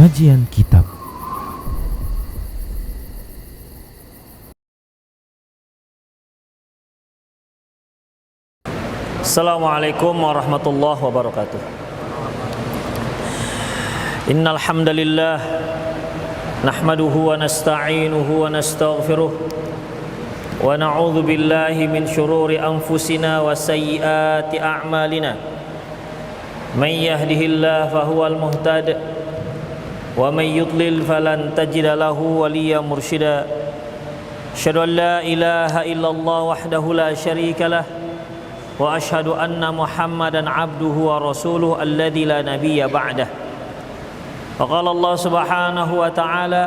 Kajian Kitab. Assalamualaikum warahmatullahi wabarakatuh. Innal hamdalillah nahmaduhu wa nasta'inuhu wa nastaghfiruh wa na'udzu billahi min shururi anfusina wa sayyiati a'malina. Man yahdihillahu fahuwal muhtad wa man yudlil falan tajida lahu waliyyan mursyida. Asyhadu an la ilaha illallah wahdahu la syarika lah wa asyhadu anna Muhammadan abduhu wa rasuluhu alladzi la nabiyya ba'dah. Faqala Allah subhanahu wa ta'ala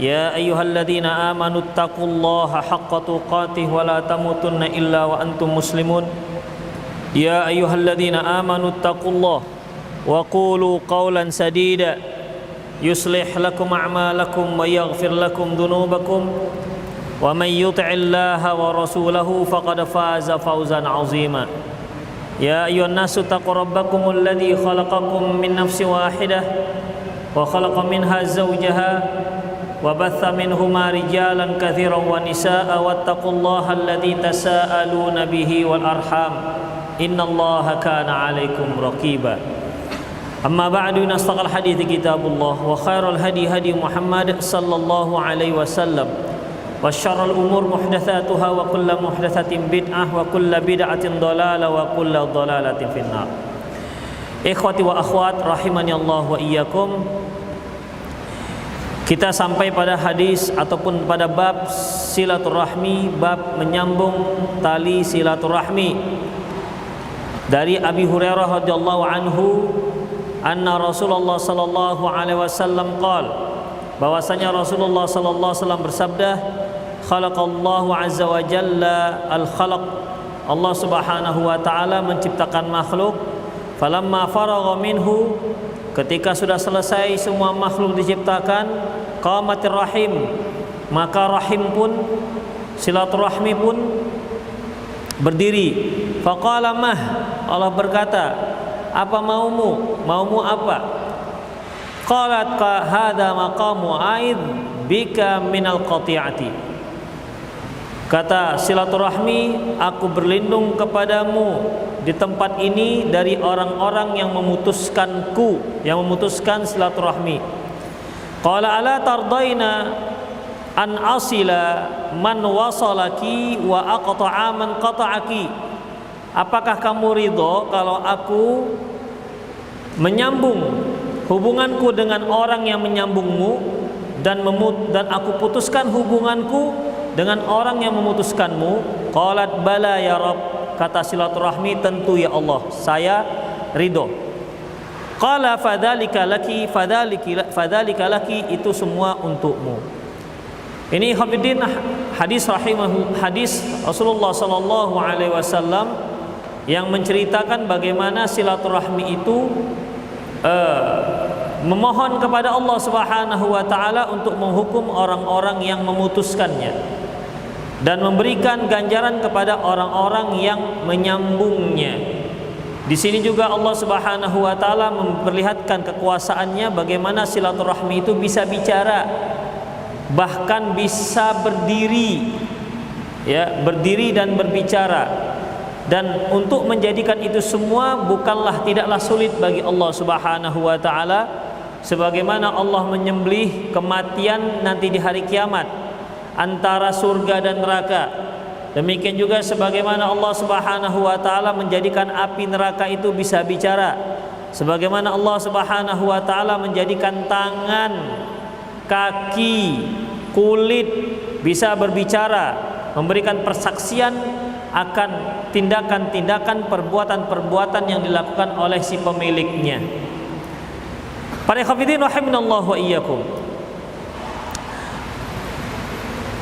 ya ayyuhalladzina amanu taqullaha haqqa tuqatih wa la tamutunna illa wa antum muslimun. Ya ayyuhalladzina amanu taqullaha wa qulu qawlan sadida yuslih lakum a'malakum wa yaghfir lakum dhunubakum wa may yuti'illaha wa rasulahu faqad faza fawzan 'azima. Ya ayyuhan nasu taqu rabbakumul ladzi khalaqakum min nafsin wahidah wa khalaqa minha zawjaha wa batha minhuma rijalan katsiran wa nisaa'a wattaqullaha alladzi tasaaluna bihi wal arham innallaha kana 'alaikum raqiba. Amma ba'du, nastaqal hadithi kitabullah wa khairal hadi hadi Muhammad sallallahu alaihi wasallam wa syarrul umur muhdatsatuha wa kullu muhdatsatin bid'ah wa kullu bid'atin dhalalah wa kullu dhalalatin finnar. Ikhwati wa akhwat rahimani Allah wa iyyakum. Kita sampai pada hadis ataupun pada bab silaturahmi, bab menyambung tali silaturahmi. Dari Abi Hurairah radhiyallahu anhu anna Rasulullah sallallahu alaihi wasallam qala, bahwasanya Rasulullah sallallahu alaihi wasallam bersabda, khalaqallahu azza wa jalla al-khalaq, Allah subhanahu wa ta'ala menciptakan makhluk. Falamma faragha minhu, ketika sudah selesai semua makhluk diciptakan, qamatir rahim, maka rahim pun, silaturahmi pun berdiri. Faqala mah, Allah berkata, apa maumu? Maumu apa? Qalat ka hadza maqamu aid bika minal qati'ati. Kata silaturahmi, aku berlindung kepadamu di tempat ini dari orang-orang yang memutuskanku, yang memutuskan silaturahmi. Qala ala tardaina an asila man wasalaki wa aqta'a man qata'aki. Apakah kamu ridho kalau aku menyambung hubunganku dengan orang yang menyambungmu dan aku putuskan hubunganku dengan orang yang memutuskanmu? Qalat bala ya Rabb, kata silaturahmi, tentu ya Allah, saya ridho. Qala fadzalika laki, fadzalika laki, itu semua untukmu. Ini hafidin hadis Rasulullah sallallahu alaihi wasallam yang menceritakan bagaimana silaturahmi itu memohon kepada Allah Subhanahu wa taala untuk menghukum orang-orang yang memutuskannya dan memberikan ganjaran kepada orang-orang yang menyambungnya. Di sini juga Allah Subhanahu wa taala memperlihatkan kekuasaannya, bagaimana silaturahmi itu bisa bicara, bahkan bisa berdiri, ya, berdiri dan berbicara. Dan untuk menjadikan itu semua tidaklah sulit bagi Allah Subhanahu wa taala, sebagaimana Allah menyembelih kematian nanti di hari kiamat antara surga dan neraka. Demikian juga sebagaimana Allah Subhanahu wa taala menjadikan api neraka itu bisa bicara, sebagaimana Allah Subhanahu wa taala menjadikan tangan, kaki, kulit bisa berbicara, memberikan persaksian akan tindakan-tindakan, perbuatan-perbuatan yang dilakukan oleh si pemiliknya. Para hafidhin rahimanallahu wa iyyakum.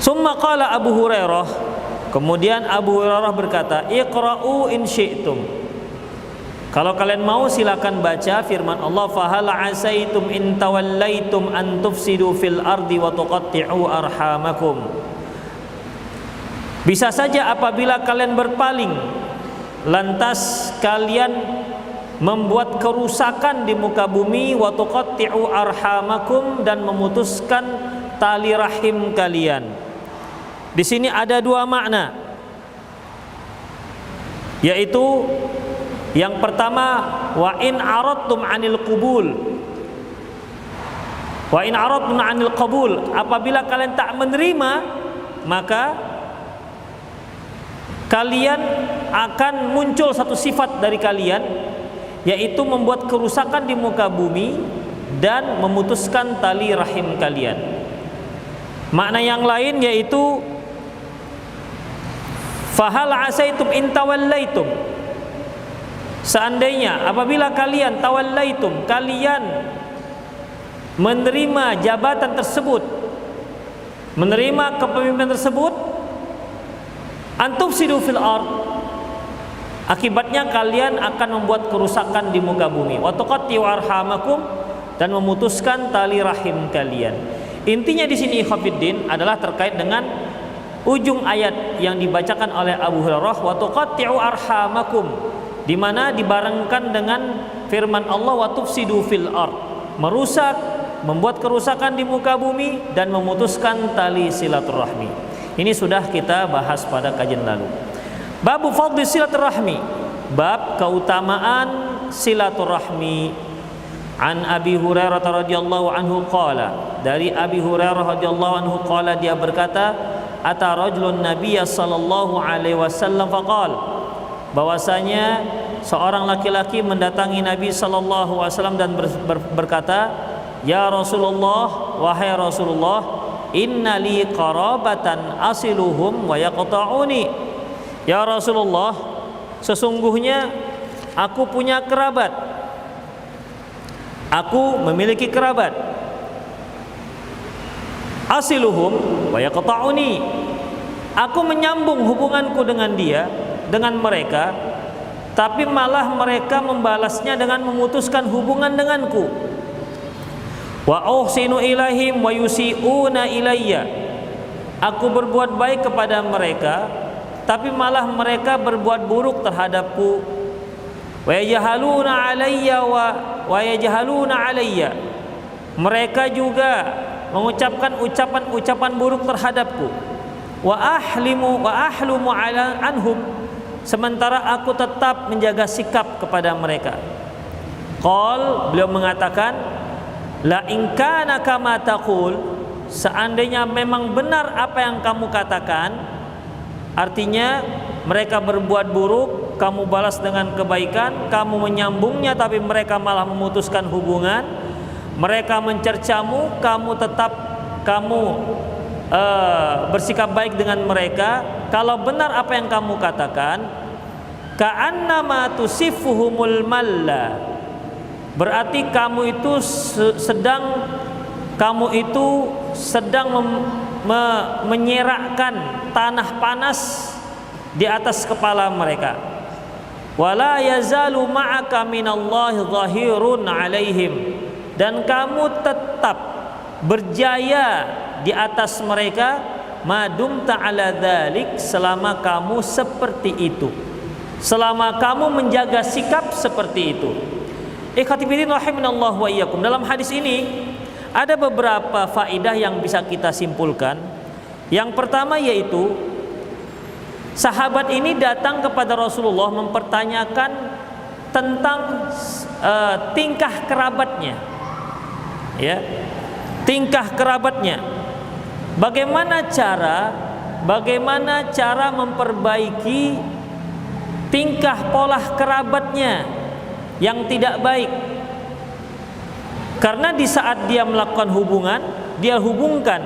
Summa qala Abu Hurairah, kemudian Abu Hurairah berkata, iqra'u in syi'tum, kalau kalian mau silakan baca firman Allah, fahal asaitum in tawallaitum an tufsidu fil ardi wa tuqatti'u arhamakum. Bisa saja apabila kalian berpaling lantas kalian membuat kerusakan di muka bumi, wa tuqatti'u arhamakum, dan memutuskan tali rahim kalian. Di sini ada dua makna, yaitu yang pertama, wa in aradtum 'anil qubul, wa in aradtum 'anil qabul, apabila kalian tak menerima, maka kalian akan muncul satu sifat dari kalian, yaitu membuat kerusakan di muka bumi dan memutuskan tali rahim kalian. Makna yang lain yaitu fahal asaitum in tawallaitum, seandainya apabila kalian tawallaitum, kalian menerima jabatan tersebut, menerima kepemimpinan tersebut, antufsidu fil ard, akibatnya kalian akan membuat kerusakan di muka bumi, wa tuqatti'u arhamakum, dan memutuskan tali rahim kalian. Intinya di sini ikhwatiddin adalah terkait dengan ujung ayat yang dibacakan oleh Abu Hurairah, wa tuqatti'u arhamakum, di mana dibarengkan dengan firman Allah, wa tufsidu fil ard, merusak, membuat kerusakan di muka bumi, dan memutuskan tali silaturahmi. Ini sudah kita bahas pada kajian lalu. Babu fadli silaturahmi, bab keutamaan silaturahmi. An Abi Hurairah radhiyallahu anhu qala, dari Abi Hurairah radhiyallahu anhu qala, dia berkata, ata rajulun nabiyya sallallahu alaihi wasallam faqal, bahwasanya seorang laki-laki mendatangi Nabi sallallahu alaihi wasallam dan berkata, ya Rasulullah, wahai Rasulullah, inna li qarabatan asiluhum wa yaqta'uni. Ya Rasulullah, sesungguhnya aku punya kerabat, aku memiliki kerabat, asiluhum wa yaqta'uni, aku menyambung hubunganku dengan dia, dengan mereka, tapi malah mereka membalasnya dengan memutuskan hubungan denganku. Wa uhsinu ilaihim wa yusi'una ilayya, aku berbuat baik kepada mereka, tapi malah mereka berbuat buruk terhadapku. Wa yajhaluna alayya wa yajhaluna alayya, mereka juga mengucapkan ucapan-ucapan buruk terhadapku. Wa ahlumu ala anhum, sementara aku tetap menjaga sikap kepada mereka. Qal, beliau mengatakan, la in kana kama taqul, seandainya memang benar apa yang kamu katakan, artinya mereka berbuat buruk, kamu balas dengan kebaikan, kamu menyambungnya tapi mereka malah memutuskan hubungan, mereka mencercamu, kamu tetap bersikap baik dengan mereka. Kalau benar apa yang kamu katakan, ka'annama tusifuhumul malla, berarti kamu itu sedang menyerakkan tanah panas di atas kepala mereka. Wala yazalu ma'aka minallahi zahirun alaihim, dan kamu tetap berjaya di atas mereka, madumta ala dzalik, selama kamu seperti itu, selama kamu menjaga sikap seperti itu. Ikhwati fillah rahimanallahu wa iyyakum. Dalam hadis ini ada beberapa faidah yang bisa kita simpulkan. Yang pertama yaitu sahabat ini datang kepada Rasulullah mempertanyakan tentang tingkah kerabatnya, ya, tingkah kerabatnya. Bagaimana cara memperbaiki tingkah pola kerabatnya yang tidak baik. Karena di saat dia melakukan hubungan, dia hubungkan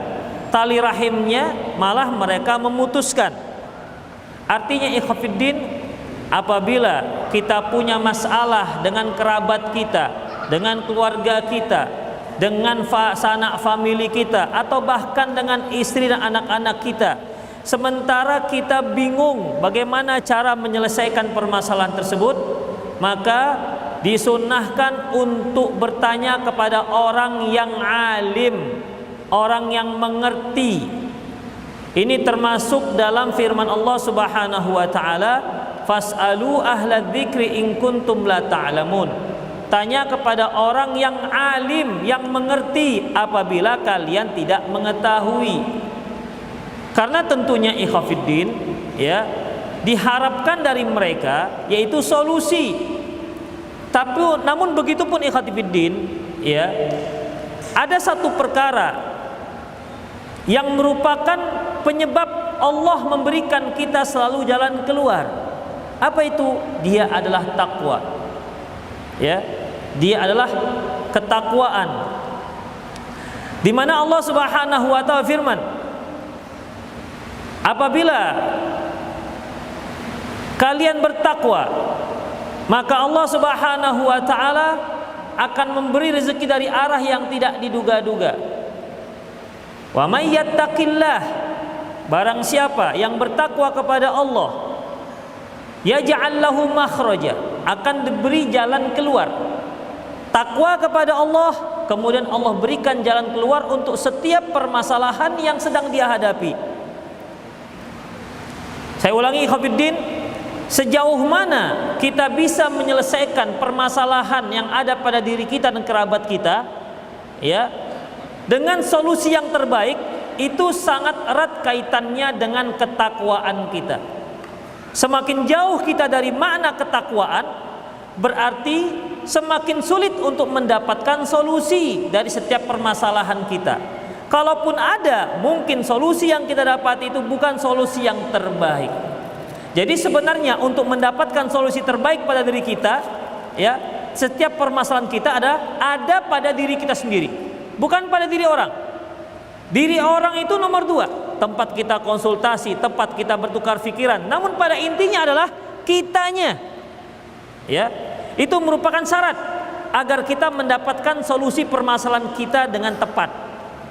tali rahimnya, malah mereka memutuskan. Artinya ikhwatiddin, apabila kita punya masalah dengan kerabat kita, dengan keluarga kita, dengan sanak famili kita, atau bahkan dengan istri dan anak-anak kita, sementara kita bingung bagaimana cara menyelesaikan permasalahan tersebut, maka disunnahkan untuk bertanya kepada orang yang alim, orang yang mengerti. Ini termasuk dalam firman Allah Subhanahu wa taala, fas'alu ahla dzikri in kuntum la ta'lamun. Tanya kepada orang yang alim, yang mengerti apabila kalian tidak mengetahui. Karena tentunya ikhwafiddin, ya, diharapkan dari mereka yaitu solusi. Tapi namun begitu pun ikhwafiddin, ya, ada satu perkara yang merupakan penyebab Allah memberikan kita selalu jalan keluar. Apa itu? Dia adalah takwa. Ya, dia adalah ketakwaan. Di mana Allah Subhanahu wa taala firman, apabila kalian bertakwa, maka Allah Subhanahu wa taala akan memberi rezeki dari arah yang tidak diduga-duga. Wa may yattaqillah, barang siapa yang bertakwa kepada Allah, yaj'al lahu makhraja, akan diberi jalan keluar. Takwa kepada Allah, kemudian Allah berikan jalan keluar untuk setiap permasalahan yang sedang dia hadapi. Saya ulangi ikhwatiddin, sejauh mana kita bisa menyelesaikan permasalahan yang ada pada diri kita dan kerabat kita, ya, dengan solusi yang terbaik, itu sangat erat kaitannya dengan ketakwaan kita. Semakin jauh kita dari makna ketakwaan, berarti semakin sulit untuk mendapatkan solusi dari setiap permasalahan kita. Kalaupun ada, mungkin solusi yang kita dapat itu bukan solusi yang terbaik. Jadi sebenarnya untuk mendapatkan solusi terbaik pada diri kita, ya, setiap permasalahan kita ada pada diri kita sendiri, bukan pada diri orang. Diri orang itu nomor 2, tempat kita konsultasi, tempat kita bertukar pikiran. Namun pada intinya adalah kitanya, ya, itu merupakan syarat agar kita mendapatkan solusi permasalahan kita dengan tepat.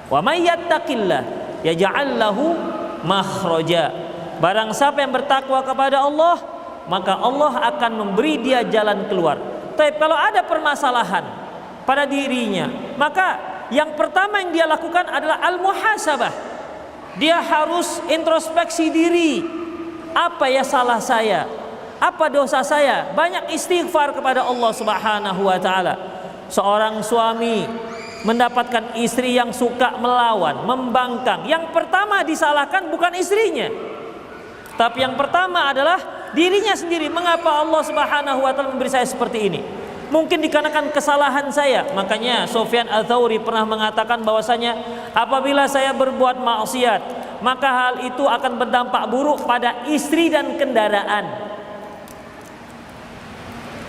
Wa may yattaqillah yaj'al lahu makhraja. Barang siapa yang bertakwa kepada Allah, maka Allah akan memberi dia jalan keluar. Tapi kalau ada permasalahan pada dirinya, maka yang pertama yang dia lakukan adalah al-muhasabah. Dia harus introspeksi diri. Apa ya salah saya? Apa dosa saya? Banyak istighfar kepada Allah Subhanahu wa taala. Seorang suami mendapatkan istri yang suka melawan, membangkang. Yang pertama disalahkan bukan istrinya, tapi yang pertama adalah dirinya sendiri. Mengapa Allah Subhanahu wa taala memberi saya seperti ini? Mungkin dikarenakan kesalahan saya. Makanya Sufyan Ats-Tsauri pernah mengatakan bahwasanya apabila saya berbuat maksiat, maka hal itu akan berdampak buruk pada istri dan kendaraan.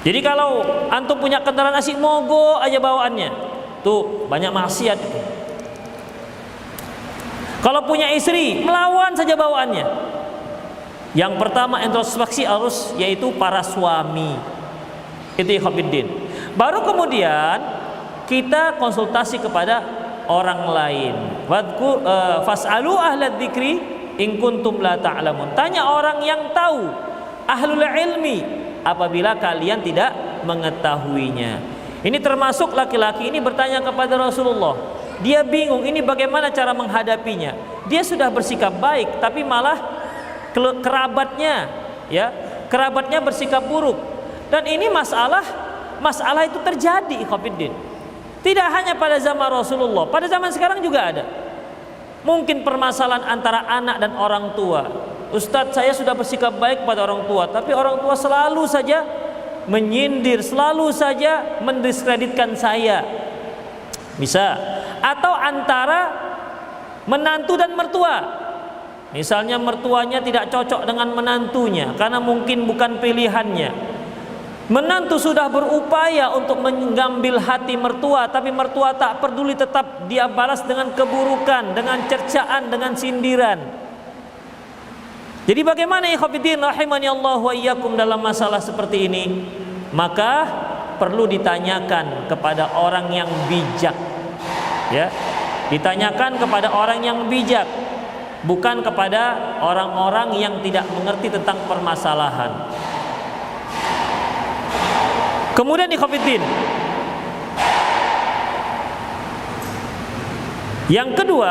Jadi kalau antum punya kendaraan asik mogok aja bawaannya, tuh banyak maksiat itu. Kalau punya istri, melawan saja bawaannya. Yang pertama introspeksi harus yaitu para suami. Itu ikhwatiddin. Baru kemudian kita konsultasi kepada orang lain. Wadkur fas'alu ahla dzikri in kuntum la ta'lamun. Tanya orang yang tahu, ahlul ilmi, apabila kalian tidak mengetahuinya. Ini termasuk laki-laki ini bertanya kepada Rasulullah. Dia bingung ini bagaimana cara menghadapinya. Dia sudah bersikap baik tapi malah kerabatnya, ya, kerabatnya bersikap buruk. Dan ini masalah itu terjadi ikhwatiddin. Tidak hanya pada zaman Rasulullah, pada zaman sekarang juga ada. Mungkin permasalahan antara anak dan orang tua. Ustadz, saya sudah bersikap baik pada orang tua, tapi orang tua selalu saja menyindir, selalu saja mendiskreditkan saya. Bisa. Atau antara menantu dan mertua. Misalnya mertuanya tidak cocok dengan menantunya karena mungkin bukan pilihannya. Menantu sudah berupaya untuk mengambil hati mertua, tapi mertua tak peduli, tetap dia balas dengan keburukan, dengan cercaan, dengan sindiran. Jadi bagaimana ikhwatiddin rahimani Allah wa iyyakum dalam masalah seperti ini? Maka perlu ditanyakan kepada orang yang bijak, ya, ditanyakan kepada orang yang bijak, bukan kepada orang-orang yang tidak mengerti tentang permasalahan. Kemudian ikhwatiddin, yang kedua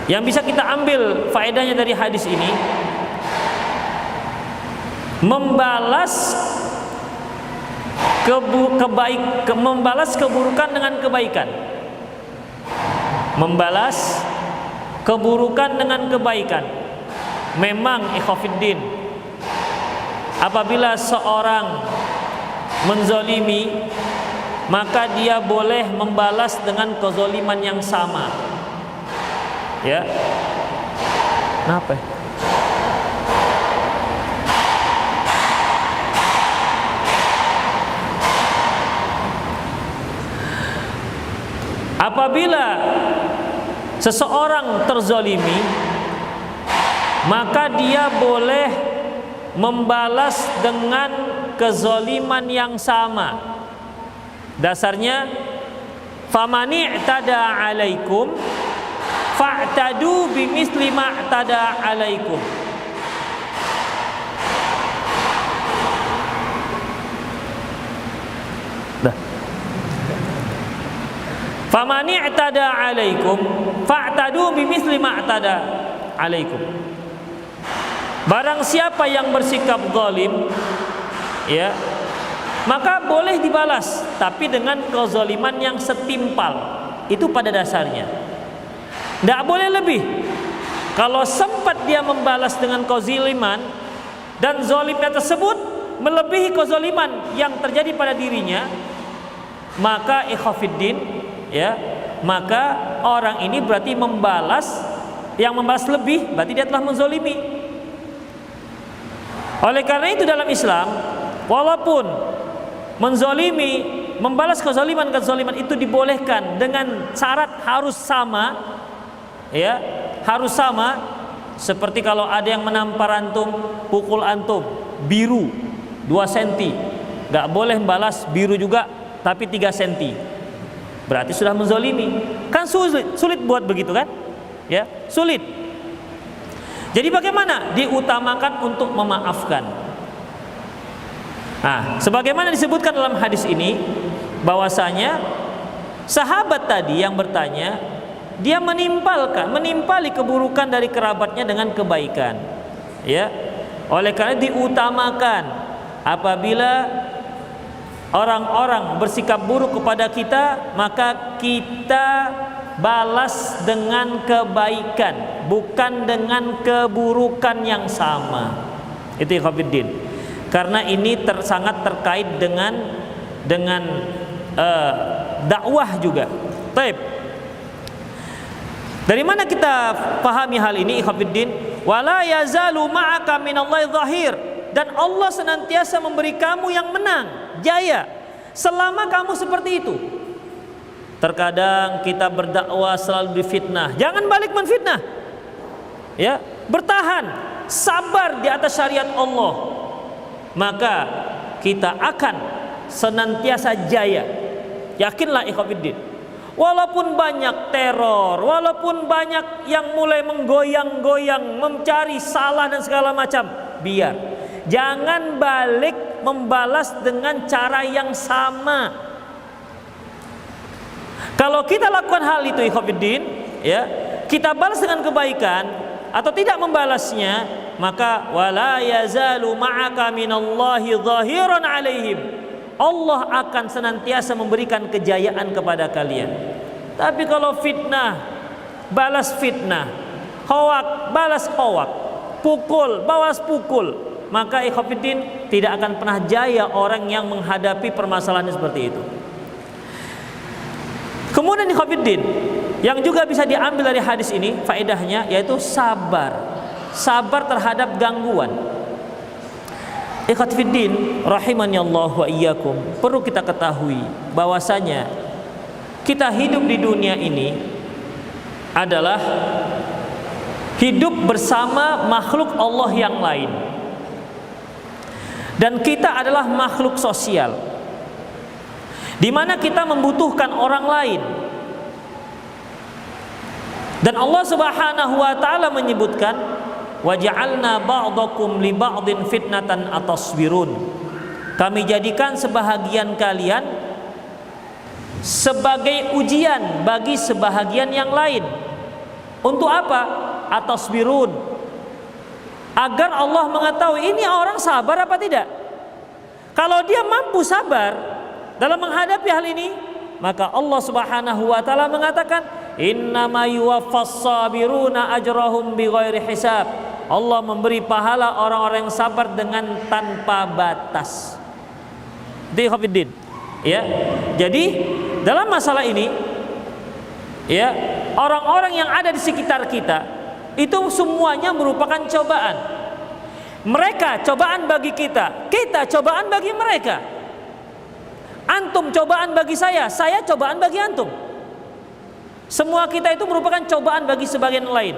yang bisa kita ambil faedahnya dari hadis ini, membalas membalas keburukan dengan kebaikan. Membalas keburukan dengan kebaikan. Memang ikhwatiddin, apabila seorang menzalimi, maka dia boleh membalas dengan kezaliman yang sama. Ya. Kenapa? Apabila seseorang terzalimi, maka dia boleh membalas dengan kezaliman yang sama. Dasarnya, famani i'tada 'alaikum fa'tadu bimithli ma i'tada 'alaikum. Famani i'tada 'alaikum fa'tadu bimithli ma i'tada 'alaikum. Barang siapa yang bersikap zalim, ya, maka boleh dibalas, tapi dengan kezaliman yang setimpal. Itu pada dasarnya. Tidak boleh lebih. Kalau sempat dia membalas dengan kezaliman dan zalimnya tersebut melebihi kezaliman yang terjadi pada dirinya, maka ikhwatiddin, ya, maka orang ini berarti membalas, yang membalas lebih berarti dia telah menzalimi. Oleh karena itu dalam Islam, walaupun menzalimi, membalas kezaliman itu dibolehkan dengan syarat harus sama, ya, harus sama. Seperti kalau ada yang menampar antum, pukul antum biru 2 cm, nggak boleh membalas biru juga tapi 3 cm, berarti sudah menzalimi. Kan sulit buat begitu kan, ya, sulit. Jadi bagaimana? Diutamakan untuk memaafkan. Nah, sebagaimana disebutkan dalam hadis ini, bahwasanya sahabat tadi yang bertanya, dia menimpali keburukan dari kerabatnya dengan kebaikan. Ya. Oleh karena diutamakan apabila orang-orang bersikap buruk kepada kita, maka kita balas dengan kebaikan, bukan dengan keburukan yang sama. Itu ikhwatiddin. Karena ini sangat terkait dengan dakwah juga. Baik. Dari mana kita pahami hal ini ikhwatiddin? Wala yazalu ma'aka minallahi zahir, dan Allah senantiasa memberi kamu yang menang, jaya, selama kamu seperti itu. Terkadang kita berdakwah selalu difitnah, jangan balik menfitnah. Ya, bertahan, sabar di atas syariat Allah, maka kita akan senantiasa jaya. Yakinlah ikhwatiddin. Walaupun banyak teror, walaupun banyak yang mulai menggoyang-goyang, mencari salah dan segala macam, biar. Jangan balik membalas dengan cara yang sama. Kalau kita lakukan hal itu ikhwatiddin, ya, kita balas dengan kebaikan atau tidak membalasnya, maka wala yazalu ma'aka minallahi zahiran 'alaihim. Allah akan senantiasa memberikan kejayaan kepada kalian. Tapi kalau fitnah, balas fitnah, hoak, balas hoak, pukul, balas pukul, maka ikhwatiddin tidak akan pernah jaya orang yang menghadapi permasalahan seperti itu. Kemudian ikhwatiddin, yang juga bisa diambil dari hadis ini faedahnya yaitu sabar. Sabar terhadap gangguan. Ikhwatiddin rahimani Allah wa iyyakum, perlu kita ketahui bahwasanya kita hidup di dunia ini adalah hidup bersama makhluk Allah yang lain. Dan kita adalah makhluk sosial, di mana kita membutuhkan orang lain. Dan Allah Subhanahu wa taala menyebutkan, waja'alna ba'dakum li ba'din fitnatan atasbirun. Kami jadikan sebahagian kalian sebagai ujian bagi sebahagian yang lain. Untuk apa? Atasbirun. agar Allah mengetahui ini orang sabar apa tidak. Kalau dia mampu sabar dalam menghadapi hal ini, maka Allah Subhanahu wa taala mengatakan, "Innama yuwaffas sabiruna ajrahum bighairi hisab." Allah memberi pahala orang-orang yang sabar dengan tanpa batas. Dihafiddin. Ya. Jadi dalam masalah ini, ya, orang-orang yang ada di sekitar kita itu semuanya merupakan cobaan. Mereka cobaan bagi kita, kita cobaan bagi mereka. Antum cobaan bagi saya cobaan bagi antum. Semua kita itu merupakan cobaan bagi sebagian lain.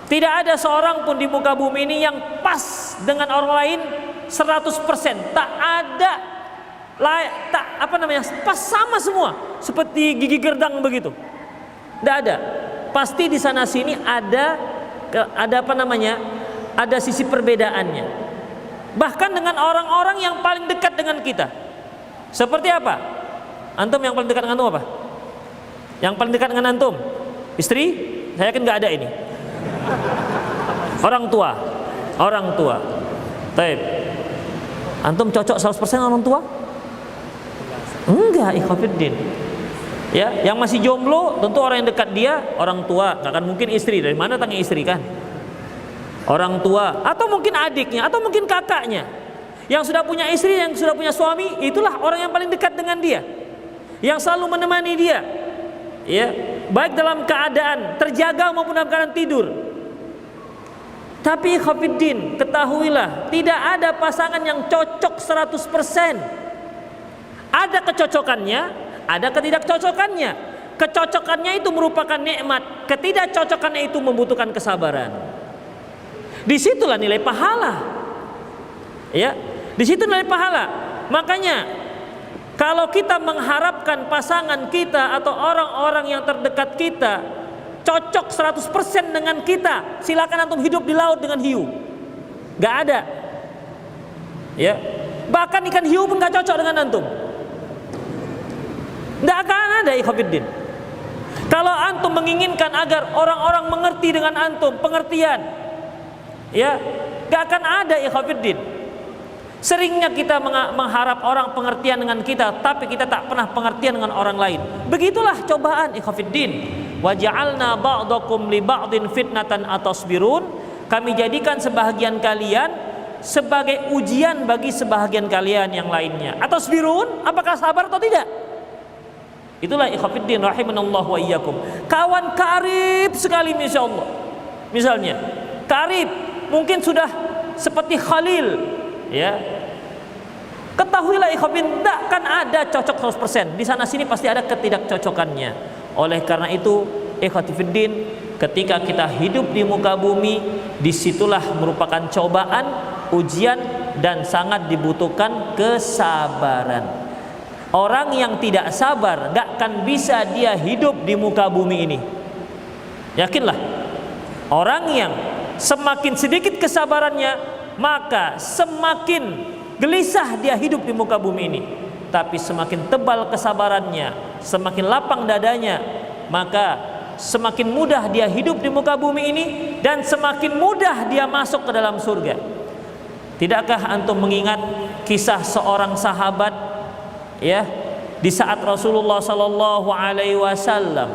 Tidak ada seorang pun di muka bumi ini yang pas dengan orang lain 100%. Tak ada, pas sama semua, seperti gigi gerdang begitu. Tidak ada. Pasti di sana sini ada ada sisi perbedaannya. Bahkan dengan orang-orang yang paling dekat dengan kita. Seperti apa? Antum yang paling dekat dengan antum apa? Yang paling dekat dengan antum? Istri? Saya yakin nggak ada ini. Orang tua. Taib. Antum cocok 100% orang tua? Enggak, ikhwatiddin. Ya, yang masih jomblo tentu orang yang dekat dia orang tua, nggak akan mungkin istri. Dari mana tanya istri kan? Orang tua, atau mungkin adiknya, atau mungkin kakaknya. Yang sudah punya istri, yang sudah punya suami, itulah orang yang paling dekat dengan dia, yang selalu menemani dia. Ya, baik dalam keadaan terjaga maupun dalam keadaan tidur. Tapi ikhwatiddin, ketahuilah tidak ada pasangan yang cocok 100%. Ada kecocokannya, ada ketidakcocokannya. Kecocokannya itu merupakan nikmat, ketidakcocokannya itu membutuhkan kesabaran. Disitulah nilai pahala. Ya, disitu nilai pahala. Makanya kalau kita mengharapkan pasangan kita atau orang-orang yang terdekat kita cocok 100% dengan kita, silakan antum hidup di laut dengan hiu. Gak ada. Ya. Bahkan ikan hiu pun gak cocok dengan antum. Gak akan ada, ikhwatiddin. Kalau antum menginginkan agar orang-orang mengerti dengan antum, pengertian, ya, gak akan ada, ikhwatiddin. Seringnya kita mengharap orang pengertian dengan kita, tapi kita tak pernah pengertian dengan orang lain. Begitulah cobaan, ikhwatiddin. Wa ja'alna ba'dakum li ba'din fitnatan atasbirun. Kami jadikan sebahagian kalian sebagai ujian bagi sebahagian kalian yang lainnya. Atasbirun, apakah sabar atau tidak? Itulah ikhwatiddin rahimanallahu wa iyyakum. Kawan karib sekali insyaallah. Misalnya, karib mungkin sudah seperti Khalil, ya. Ketahuilah ikhwatiddin, takkan ada cocok 100%. Di sana sini pasti ada ketidakcocokannya. Oleh karena itu, ikhwatiddin, ketika kita hidup di muka bumi, disitulah merupakan cobaan, ujian, dan sangat dibutuhkan kesabaran. Orang yang tidak sabar gak akan bisa dia hidup di muka bumi ini. Yakinlah, orang yang semakin sedikit kesabarannya, maka semakin gelisah dia hidup di muka bumi ini. Tapi semakin tebal kesabarannya, semakin lapang dadanya, maka semakin mudah dia hidup di muka bumi ini, dan semakin mudah dia masuk ke dalam surga. Tidakkah antum mengingat kisah seorang sahabat, ya, di saat Rasulullah sallallahu alaihi wasallam,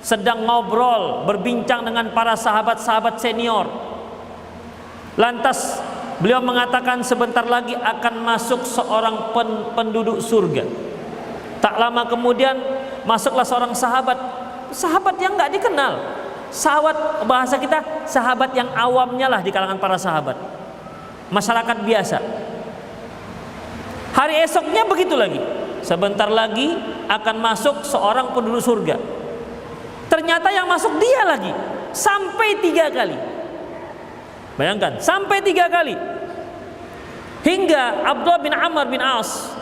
sedang ngobrol, berbincang dengan para sahabat-sahabat senior. Lantas beliau mengatakan sebentar lagi akan masuk seorang penduduk surga. Tak lama kemudian masuklah seorang sahabat yang nggak dikenal. Sahabat, bahasa kita sahabat yang awamnya lah di kalangan para sahabat, masyarakat biasa. Hari esoknya begitu lagi, sebentar lagi akan masuk seorang penduduk surga. Ternyata yang masuk dia lagi, sampai 3 kali. Bayangkan, sampai 3 kali. Hingga Abdullah bin Amr bin As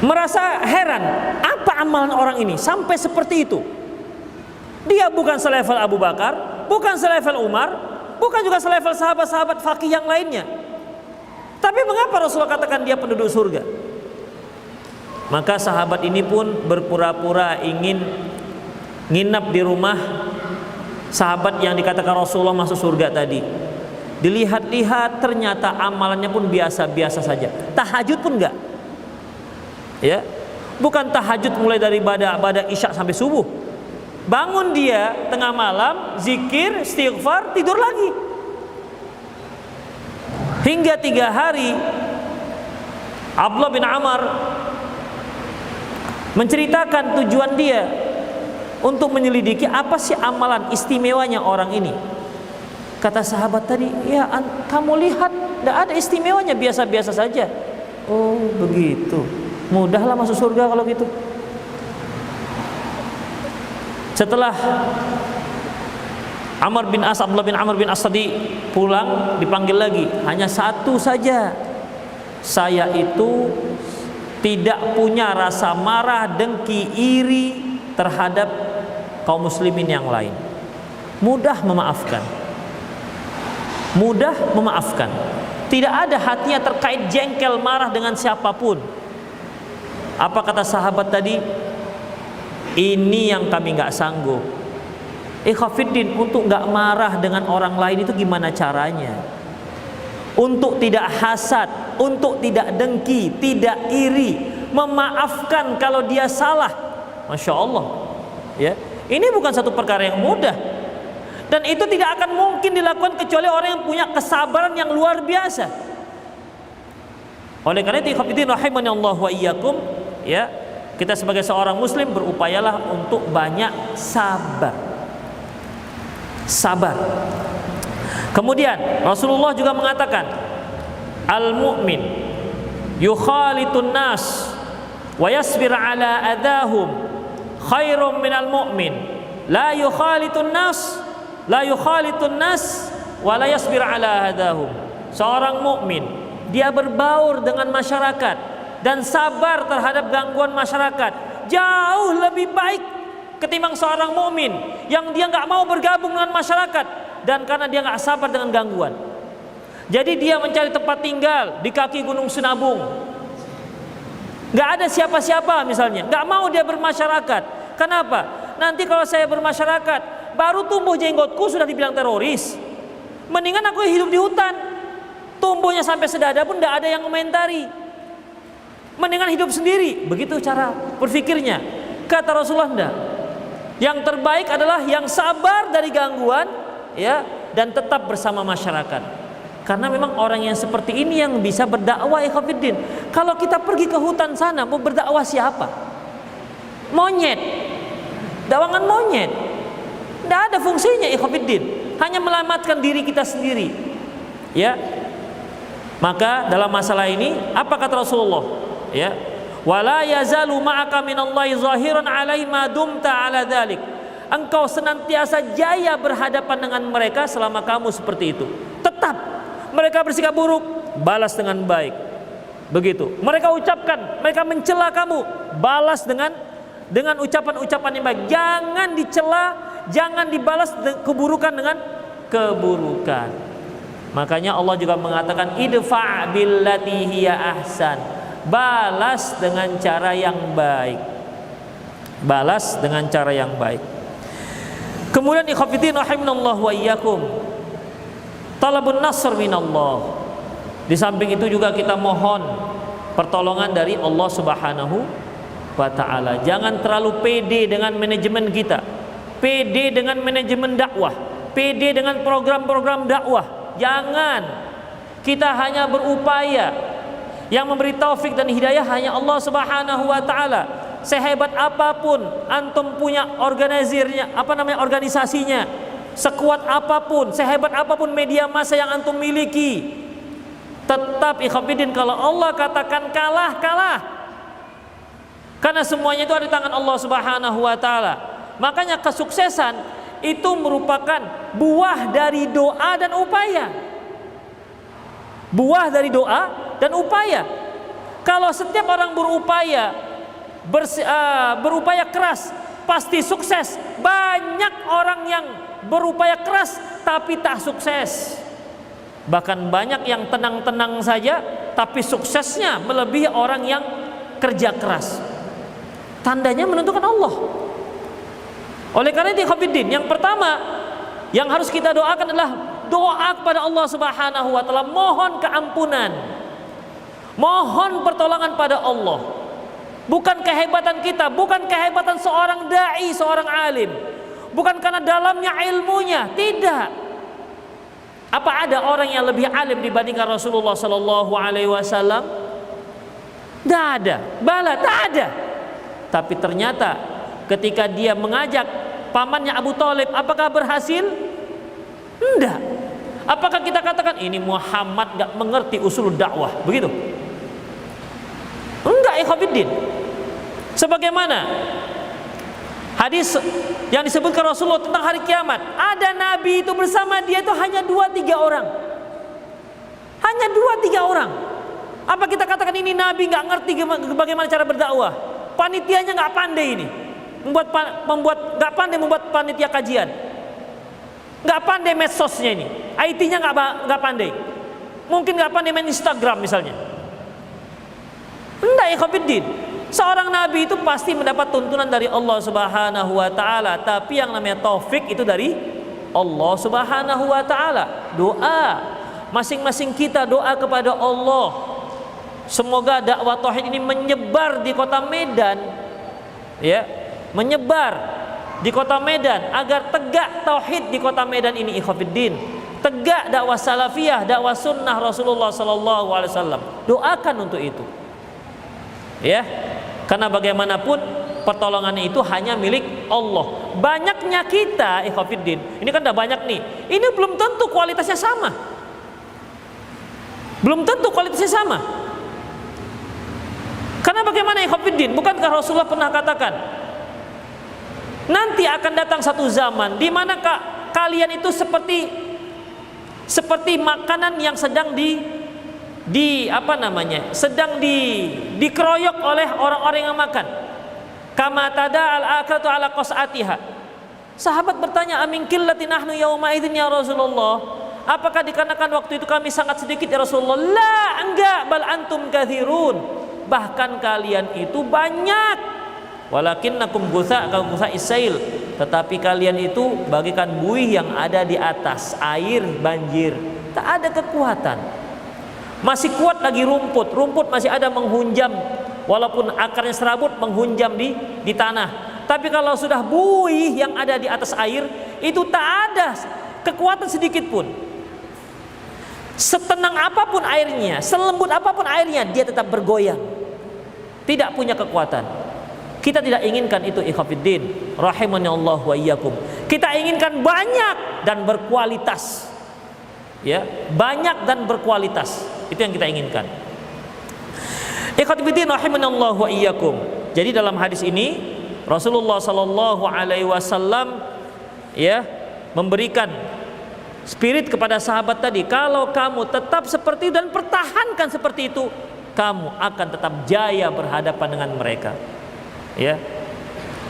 merasa heran, apa amalan orang ini sampai seperti itu? Dia bukan selevel Abu Bakar, bukan selevel Umar, bukan juga selevel sahabat-sahabat fakih yang lainnya. Tapi mengapa Rasulullah katakan dia penduduk surga? Maka sahabat ini pun berpura-pura ingin nginap di rumah sahabat yang dikatakan Rasulullah masuk surga tadi. Dilihat-lihat ternyata amalannya pun biasa-biasa saja. Tahajud pun enggak. Ya. Bukan tahajud mulai dari pada isya sampai subuh. Bangun dia tengah malam, zikir, istighfar, tidur lagi. Hingga 3 hari Abdullah bin Amr menceritakan tujuan dia untuk menyelidiki apa sih amalan istimewanya orang ini. Kata sahabat tadi, ya kamu lihat, tidak ada istimewanya, biasa-biasa saja. Oh begitu, mudahlah masuk surga kalau gitu. Setelah Abdullah bin Amr bin As tadi pulang, dipanggil lagi. Hanya satu saja, saya itu tidak punya rasa marah, dengki, iri terhadap kaum muslimin yang lain. Mudah memaafkan. Mudah memaafkan. Tidak ada hatinya terkait jengkel, marah dengan siapapun. Apa kata sahabat tadi? Ini yang kami nggak sanggup. Ikhwafiddin, untuk nggak marah dengan orang lain itu gimana caranya? Untuk tidak hasad, untuk tidak dengki, tidak iri, memaafkan kalau dia salah. Masya Allah, ya, ini bukan satu perkara yang mudah, dan itu tidak akan mungkin dilakukan kecuali orang yang punya kesabaran yang luar biasa. Oleh karena itu, ikhwafiddin rahimani Allah wa iyyakum, ya, kita sebagai seorang muslim berupayalah untuk banyak sabar. Sabar. Kemudian Rasulullah juga mengatakan, al-mu'min yukhalitun nas wa yasbir ala adahum khairum minal mu'min la yukhalitun nas wa la yasbir ala adahum. Seorang mukmin, dia berbaur dengan masyarakat dan sabar terhadap gangguan masyarakat jauh lebih baik ketimbang seorang mukmin yang dia nggak mau bergabung dengan masyarakat dan karena dia nggak sabar dengan gangguan. Jadi dia mencari tempat tinggal di kaki Gunung Sinabung, nggak ada siapa-siapa misalnya, nggak mau dia bermasyarakat. Kenapa? Nanti kalau saya bermasyarakat baru tumbuh jenggotku sudah dibilang teroris. Mendingan aku hidup di hutan, tumbuhnya sampai sedada pun nggak ada yang komentari. Mendingan hidup sendiri. Begitu cara berpikirnya. Kata Rasulullah, enggak. Yang terbaik adalah yang sabar dari gangguan, ya, dan tetap bersama masyarakat. Karena memang orang yang seperti ini yang bisa berdakwah, ikhwafiddin. Kalau kita pergi ke hutan sana mau berdakwah siapa? Monyet. Dawangan monyet. Tidak ada fungsinya, ikhwafiddin. Hanya melamatkan diri kita sendiri. Ya. Maka dalam masalah ini apa kata Rasulullah? Ya. Wala yazalu ma'aka minallahi zahiran 'alai ma dumta 'ala dzalik. Engkau senantiasa jaya berhadapan dengan mereka selama kamu seperti itu. Tetap mereka bersikap buruk, balas dengan baik. Begitu. Mereka ucapkan, mereka mencela kamu, balas dengan ucapan-ucapan yang baik. Jangan dicela, jangan dibalas keburukan dengan keburukan. Makanya Allah juga mengatakan idfa' billati hiya ahsan. Balas dengan cara yang baik. Balas dengan cara yang baik. Kemudian ikhwafiddin rahimanallah wa iyyakum, talabun nasr minallah. Di samping itu juga kita mohon pertolongan dari Allah Subhanahu wa taala. Jangan terlalu pede dengan manajemen kita. Pede dengan manajemen dakwah, pede dengan program-program dakwah. Jangan. Kita hanya berupaya. Yang memberi taufik dan hidayah hanya Allah Subhanahu wa taala. Sehebat apapun antum punya organisasinya, sekuat apapun, sehebat apapun media massa yang antum miliki, tetap ikhwafiddin kalau Allah katakan kalah, kalah. Karena semuanya itu ada di tangan Allah Subhanahu wa taala. Makanya kesuksesan itu merupakan buah dari doa dan upaya. Buah dari doa dan upaya. Kalau setiap orang berupaya keras, pasti sukses. Banyak orang yang berupaya keras tapi tak sukses. Bahkan banyak yang tenang-tenang saja tapi suksesnya melebihi orang yang kerja keras. Tandanya menentukan Allah. Oleh karena itu Khofiddin, yang pertama yang harus kita doakan adalah doa kepada Allah Subhanahu wa taala, mohon keampunan, mohon pertolongan pada Allah. Bukan kehebatan kita, bukan kehebatan seorang dai, seorang alim, bukan karena dalamnya ilmunya, tidak. Apa ada orang yang lebih alim dibandingkan Rasulullah sallallahu alaihi wasallam? Tidak ada. Bala, tak ada. Tapi ternyata ketika dia mengajak pamannya Abu Thalib, apakah berhasil? Tidak. Apakah kita katakan ini Muhammad gak mengerti usul dakwah? Begitu? Enggak, ikhwatiddin. Sebagaimana hadis yang disebutkan Rasulullah tentang hari kiamat, ada nabi itu bersama dia itu hanya 2-3 orang. Hanya 2-3 orang. Apa kita katakan ini nabi gak ngerti bagaimana cara berdakwah? Panitianya gak pandai ini. Gak pandai membuat panitia kajian. Gak pandai medsosnya ini. IT-nya gak pandai. Mungkin gak pandai main Instagram misalnya. Enggak, ikhwatiddin. Seorang nabi itu pasti mendapat tuntunan dari Allah Subhanahu wa taala, tapi yang namanya taufik itu dari Allah Subhanahu wa taala. Doa. Masing-masing kita doa kepada Allah. Semoga dakwah tauhid ini menyebar di kota Medan. Ya, menyebar di kota Medan agar tegak tauhid di kota Medan ini, ikhwatiddin. Tegak dakwah salafiyah, dakwah sunnah Rasulullah sallallahu alaihi wasallam. Doakan untuk itu. Ya, karena bagaimanapun pertolongannya itu hanya milik Allah. Banyaknya kita, ikhwatiddin, ini kan udah banyak nih. Ini belum tentu kualitasnya sama. Belum tentu kualitasnya sama. Karena bagaimana, ikhwatiddin? Bukankah Rasulullah pernah katakan, nanti akan datang satu zaman di mana kalian itu seperti makanan yang sedang sedang dikeroyok oleh orang-orang yang makan. Kama tada al-aklatu ala qas'atiha. Sahabat bertanya, amin qillati nahnu yauma idzin ya Rasulullah? Apakah dikarenakan waktu itu kami sangat sedikit ya Rasulullah? La, enggak, bal antum katsirun. Bahkan kalian itu banyak. Walakinnakum gutsa ka gutsa'is sail. Tetapi kalian itu bagikan buih yang ada di atas air banjir. Tak ada kekuatan. Masih kuat lagi rumput masih ada menghunjam, walaupun akarnya serabut menghunjam di tanah. Tapi kalau sudah buih yang ada di atas air, itu tak ada kekuatan sedikit pun. Setenang apapun airnya, selembut apapun airnya, dia tetap bergoyang, tidak punya kekuatan. Kita tidak inginkan itu, ikhwatiddin, rahimani Allah wa iyyakum. Kita inginkan banyak dan berkualitas. Ya, banyak dan berkualitas. Itu yang kita inginkan. Ikhwatiddin rahimanallahu wa iyyakum. Jadi dalam hadis ini Rasulullah sallallahu alaihi wasallam ya memberikan spirit kepada sahabat tadi, kalau kamu tetap seperti itu dan pertahankan seperti itu, kamu akan tetap jaya berhadapan dengan mereka. Ya.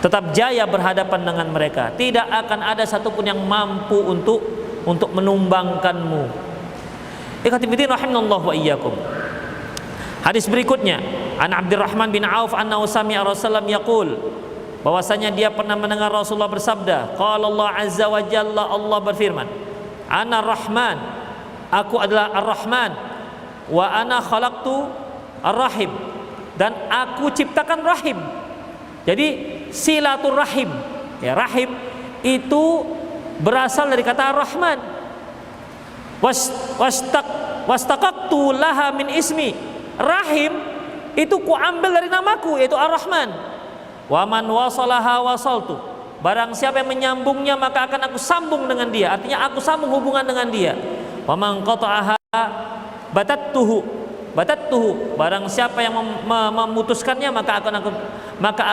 Tetap jaya berhadapan dengan mereka. Tidak akan ada satupun yang mampu untuk menumbangkanmu. Ikhwatiddin rahimanallahu wa iyyakum. Hadis berikutnya, an Abdurrahman bin Auf annahu sami'a Rasulullah yaqul, bahwasanya dia pernah mendengar Rasulullah bersabda, qala Allah azza wa jalla, Allah berfirman, ana Rahman, aku adalah Ar-Rahman, wa ana khalaqtu Ar-Rahim, dan aku ciptakan rahim. Jadi silaturahim, ya, rahim itu berasal dari kata Ar-Rahman. Wastaqaqtu laha min ismi. Rahim itu kuambil dari namaku, yaitu Ar-Rahman. Wa man wasalaha wasaltu. Barang siapa yang menyambungnya maka akan aku sambung dengan dia. Artinya aku sambung hubungan dengan dia. Wa man qata'aha batattuhu. Barang siapa yang memutuskannya maka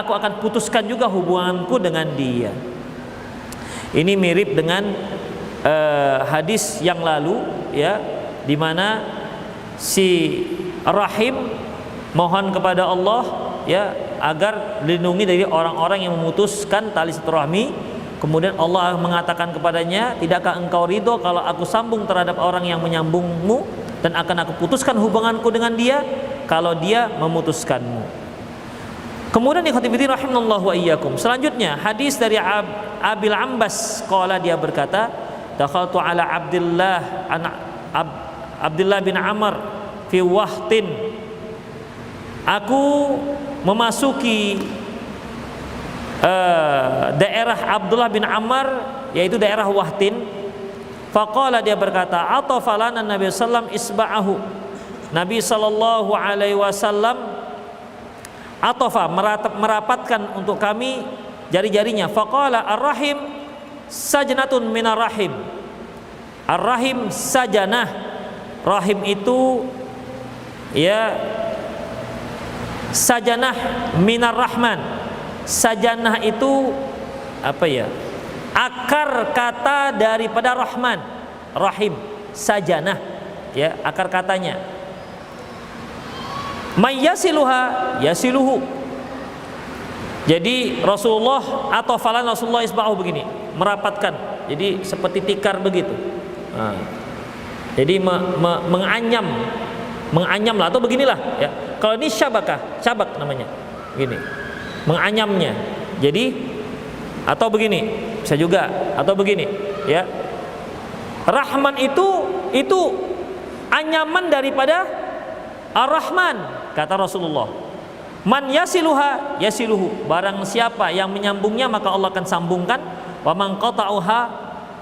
aku akan putuskan juga hubunganku dengan dia. Ini mirip dengan hadis yang lalu, ya, di mana si Rahim mohon kepada Allah, ya, agar dilindungi dari orang-orang yang memutuskan tali silaturahmi. Kemudian Allah mengatakan kepadanya, tidakkah engkau ridho kalau aku sambung terhadap orang yang menyambungmu, dan akan aku putuskan hubunganku dengan dia kalau dia memutuskanmu. Kemudian ikhwatifiddin rahimanallahu wa iyyakum. Selanjutnya hadis dari Abil Ambas qala, dia berkata, dakhaltu ala Abdullah bin Amr fi wahtin. Aku memasuki daerah Abdullah bin Amr, yaitu daerah Wahtin. Faqala, dia berkata, atafalana Nabi sallam isba'ahu. Nabi sallallahu alaihi wasallam atafa, merapatkan untuk kami jari-jarinya. Faqala ar-rahim sajnatun minar rahim. Ar-rahim sajanah. Rahim itu ya sajanah minar rahman. Sajanah itu apa ya? Akar kata daripada rahman. Rahim, sajanah, ya, akar katanya. Mayyasiluha yasiluhu. Jadi Rasulullah atau falan Rasulullah isba'u begini, merapatkan. Jadi seperti tikar begitu. Nah, jadi menganyam lah, atau beginilah ya. Kalau ini syabak namanya. Gini. Menganyamnya. Jadi atau begini, bisa juga, atau begini, ya. Rahman itu anyaman daripada Ar-Rahman, kata Rasulullah. Man yasiluha yasiluhu. Barang siapa yang menyambungnya maka Allah akan sambungkan. Wa man qata'uha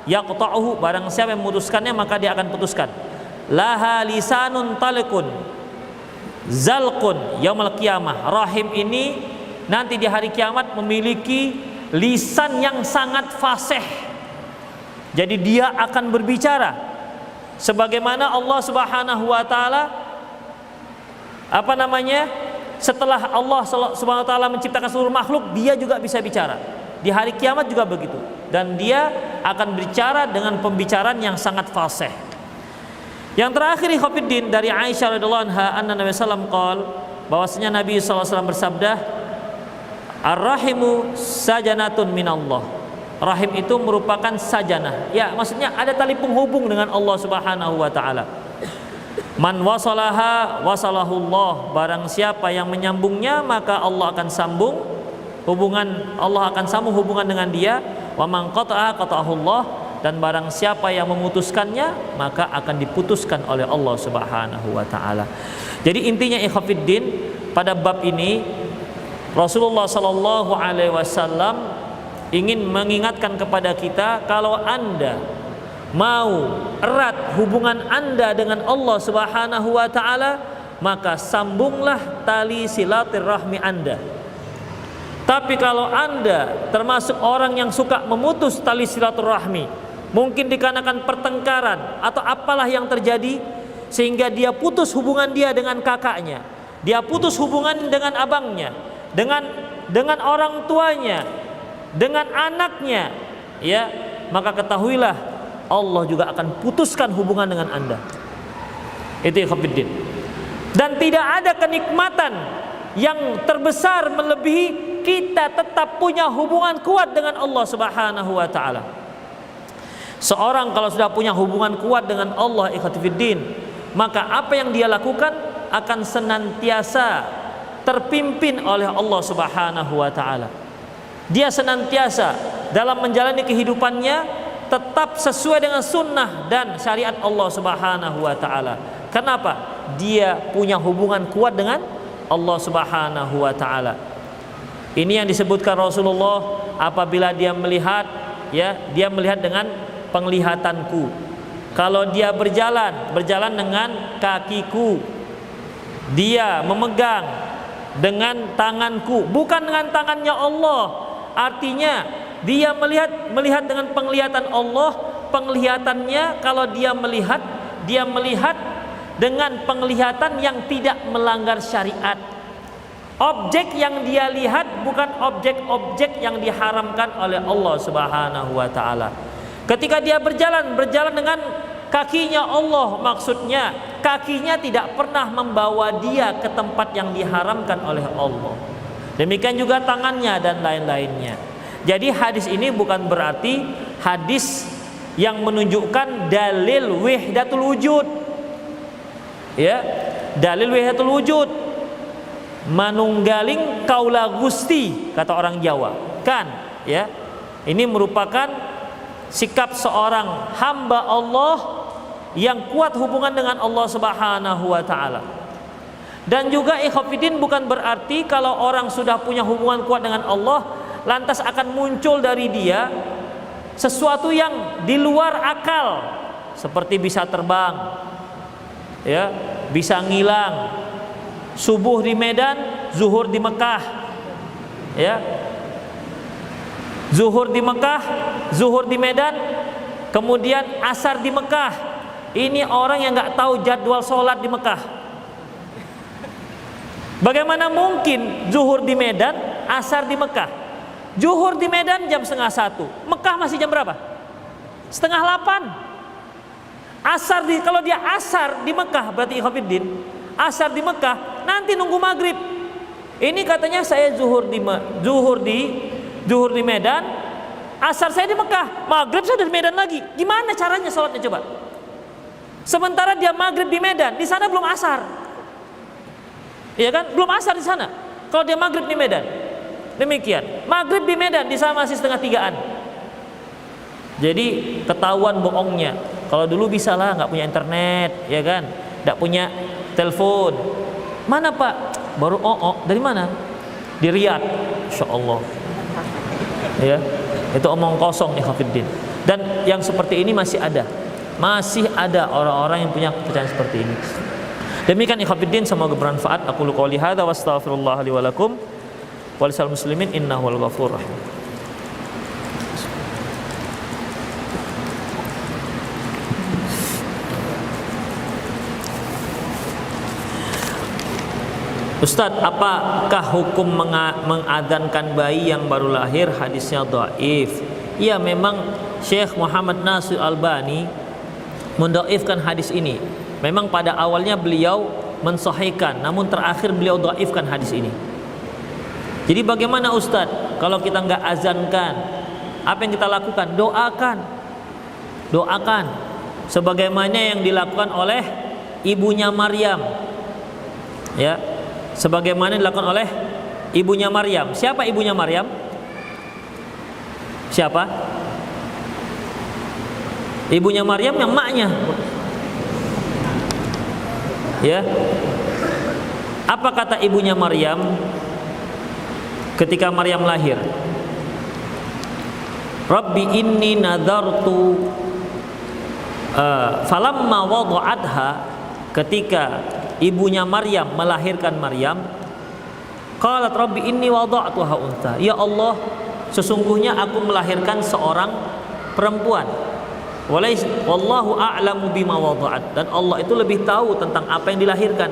yaqta'uhu. Barang siapa yang memutuskannya maka dia akan putuskan. Laha lisanun talikun zalqun yaumul qiyamah. Rahim ini nanti di hari kiamat memiliki lisan yang sangat fasih. Jadi dia akan berbicara sebagaimana Allah Subhanahu wa taala setelah Allah Subhanahu wa taala menciptakan seluruh makhluk, dia juga bisa bicara. Di hari kiamat juga begitu, dan dia akan berbicara dengan pembicaraan yang sangat fasih. Yang terakhir ikhwatiddin, dari Aisyah radhiyallahu anha anna Nabi sallallahu alaihi wasallam bahwasanya Nabi sallallahu alaihi wasallam bersabda, ar-rahimu sajanatun minallah. Rahim itu merupakan sajanah, ya, maksudnya ada tali penghubung dengan Allah Subhanahu wa taala. Man wasalaha wasalahullah. Barang siapa yang menyambungnya maka Allah akan sambung Allah akan sambung hubungan dengan dia. Wa man qata'a qata'ahullah. Dan barang siapa yang memutuskannya maka akan diputuskan oleh Allah Subhanahu wa taala. Jadi intinya ikhwatiddin, pada bab ini Rasulullah sallallahu alaihi wasallam ingin mengingatkan kepada kita, kalau Anda mau erat hubungan Anda dengan Allah Subhanahu wa taala, maka sambunglah tali silaturahmi Anda. Tapi kalau Anda termasuk orang yang suka memutus tali silaturahmi, mungkin dikarenakan pertengkaran atau apalah yang terjadi, sehingga dia putus hubungan dia dengan kakaknya, dia putus hubungan dengan abangnya, dengan orang tuanya, dengan anaknya, ya, maka ketahuilah Allah juga akan putuskan hubungan dengan Anda. Itu ikhwatiddin. Dan tidak ada kenikmatan yang terbesar melebihi kita tetap punya hubungan kuat dengan Allah Subhanahu wa taala. Seorang kalau sudah punya hubungan kuat dengan Allah ikhwatiddin, maka apa yang dia lakukan akan senantiasa terpimpin oleh Allah Subhanahu wa taala. Dia senantiasa dalam menjalani kehidupannya tetap sesuai dengan sunnah dan syariat Allah Subhanahu wa taala. Kenapa? Dia punya hubungan kuat dengan Allah Subhanahu wa taala. Ini yang disebutkan Rasulullah, apabila dia melihat, ya, dia melihat dengan penglihatanku. Kalau dia berjalan dengan kakiku. Dia memegang dengan tanganku, bukan dengan tangannya Allah. Artinya dia melihat dengan penglihatan Allah. Penglihatannya, kalau dia melihat dengan penglihatan yang tidak melanggar syariat. Objek yang dia lihat bukan objek-objek yang diharamkan oleh Allah Subhanahu wa taala. Ketika dia berjalan dengan kakinya Allah, maksudnya kakinya tidak pernah membawa dia ke tempat yang diharamkan oleh Allah. Demikian juga tangannya dan lain-lainnya. Jadi hadis ini bukan berarti hadis yang menunjukkan dalil wahdatul wujud. Ya, dalil wahdatul wujud. manunggaling kaula Gusti, kata orang Jawa. Kan, ya. Ini merupakan sikap seorang hamba Allah yang kuat hubungan dengan Allah Subhanahu wa taala. Dan juga ikhwatiddin, bukan berarti kalau orang sudah punya hubungan kuat dengan Allah lantas akan muncul dari dia sesuatu yang di luar akal, seperti bisa terbang, ya, bisa ngilang, subuh di Medan, zuhur di Mekah, ya, zuhur di Mekah, zuhur di Medan, kemudian asar di Mekah. Ini orang yang nggak tahu jadwal sholat di Mekah. Bagaimana mungkin zuhur di Medan, asar di Mekah? Zuhur di Medan jam 12:30, Mekah masih jam berapa? 7:30. Asar kalau dia asar di Mekah, berarti ikhwatiddin, asar di Mekah nanti nunggu maghrib. Ini katanya saya zuhur di Medan, asar saya di Mekah, maghrib saya di Medan lagi. Gimana caranya sholatnya coba? Sementara dia maghrib di Medan, di sana belum asar, iya kan? Belum asar di sana. Kalau dia maghrib di Medan, demikian. Maghrib di Medan, di sana masih 2:30-an. Jadi ketahuan bohongnya. Kalau dulu bisa lah, nggak punya internet, ya kan? Nggak punya telepon. Mana Pak? Baru dari mana? Di Riyadh. Insya Allah. Ya, itu omong kosong ikhwatiddin. Dan yang seperti ini masih ada orang-orang yang punya kepercayaan seperti ini. Demikian ikhwatiddin, semoga bermanfaat. Aku qouli hadza wa astaghfirullah li wa lakum wa lisal muslimin innahu wal ghafurur rahim. Ustadz, apakah hukum mengadzankan bayi yang baru lahir? Hadisnya dhaif. Ya, memang Syekh Muhammad Nasir Albani mendhaifkan hadis ini. Memang pada awalnya beliau mensahihkan, namun terakhir beliau dhaifkan hadis ini. Jadi bagaimana Ustadz kalau kita nggak azankan? Apa yang kita lakukan? Doakan sebagaimana yang dilakukan oleh ibunya Maryam, ya, sebagaimana dilakukan oleh ibunya Maryam. Siapa ibunya Maryam? Siapa? Ibunya Maryam yang maknya, ya. Apa kata ibunya Maryam ketika Maryam lahir? Rabbi inni nadartu falamma wada'atha, ketika ibunya Maryam melahirkan Maryam, qalat rabbi inni wada'tuha untha, ya Allah, sesungguhnya aku melahirkan seorang perempuan. Wallahu a'lamu bima wada'at, dan Allah itu lebih tahu tentang apa yang dilahirkan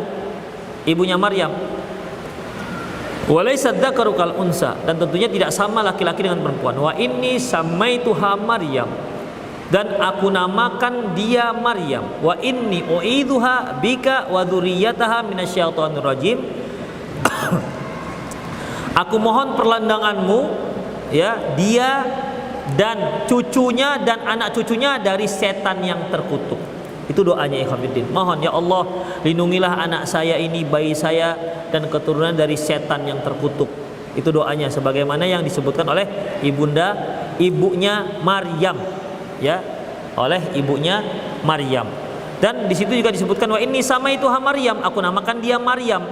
ibunya Maryam. Walaysa dzakaru kal unsa, dan tentunya tidak sama laki-laki dengan perempuan. Wa inni samaituha Maryam, dan aku namakan dia Maryam. Wa inni u'idzuha bika wa dzurriyyataha minasyaitonir rajim. Aku mohon perlindunganmu, ya, dia dan cucunya dan anak cucunya dari setan yang terkutuk. Itu doanya ikhwatiddin. Mohon ya Allah, lindungilah anak saya ini, bayi saya, dan keturunan dari setan yang terkutuk. Itu doanya sebagaimana yang disebutkan oleh ibunya Maryam, ya, oleh ibunya Maryam. Dan di situ juga disebutkan wa inni samaituha Maryam, aku namakan dia Maryam.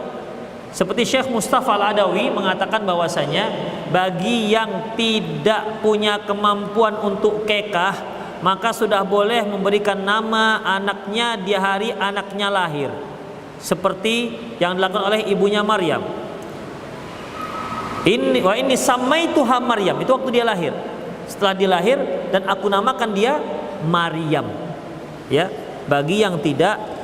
Seperti Syekh Mustafa Al-Adawi mengatakan bahwasanya bagi yang tidak punya kemampuan untuk kekah, maka sudah boleh memberikan nama anaknya di hari anaknya lahir, seperti yang dilakukan oleh ibunya Maryam. Wa inni samaituha Maryam, itu waktu dia lahir. Setelah dia lahir, dan aku namakan dia Maryam, ya, bagi yang tidak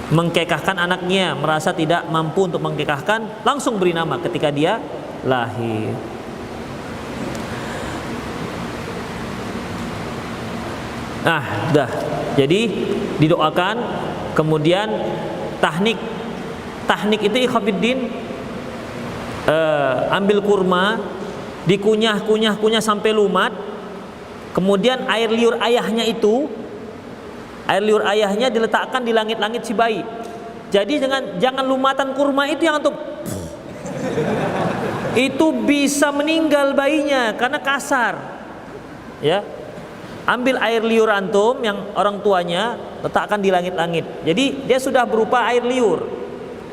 mengkekahkan anaknya, merasa tidak mampu untuk mengkekahkan, langsung beri nama ketika dia lahir. Nah, dah. Jadi didoakan, kemudian tahnik itu ikhwatiddin, ambil kurma, dikunyah sampai lumat, kemudian air liur ayahnya diletakkan di langit-langit si bayi. Jadi jangan lumatan kurma itu yang antum itu bisa meninggal bayinya karena kasar. Ya. Ambil air liur antum yang orang tuanya letakkan di langit-langit. Jadi dia sudah berupa air liur.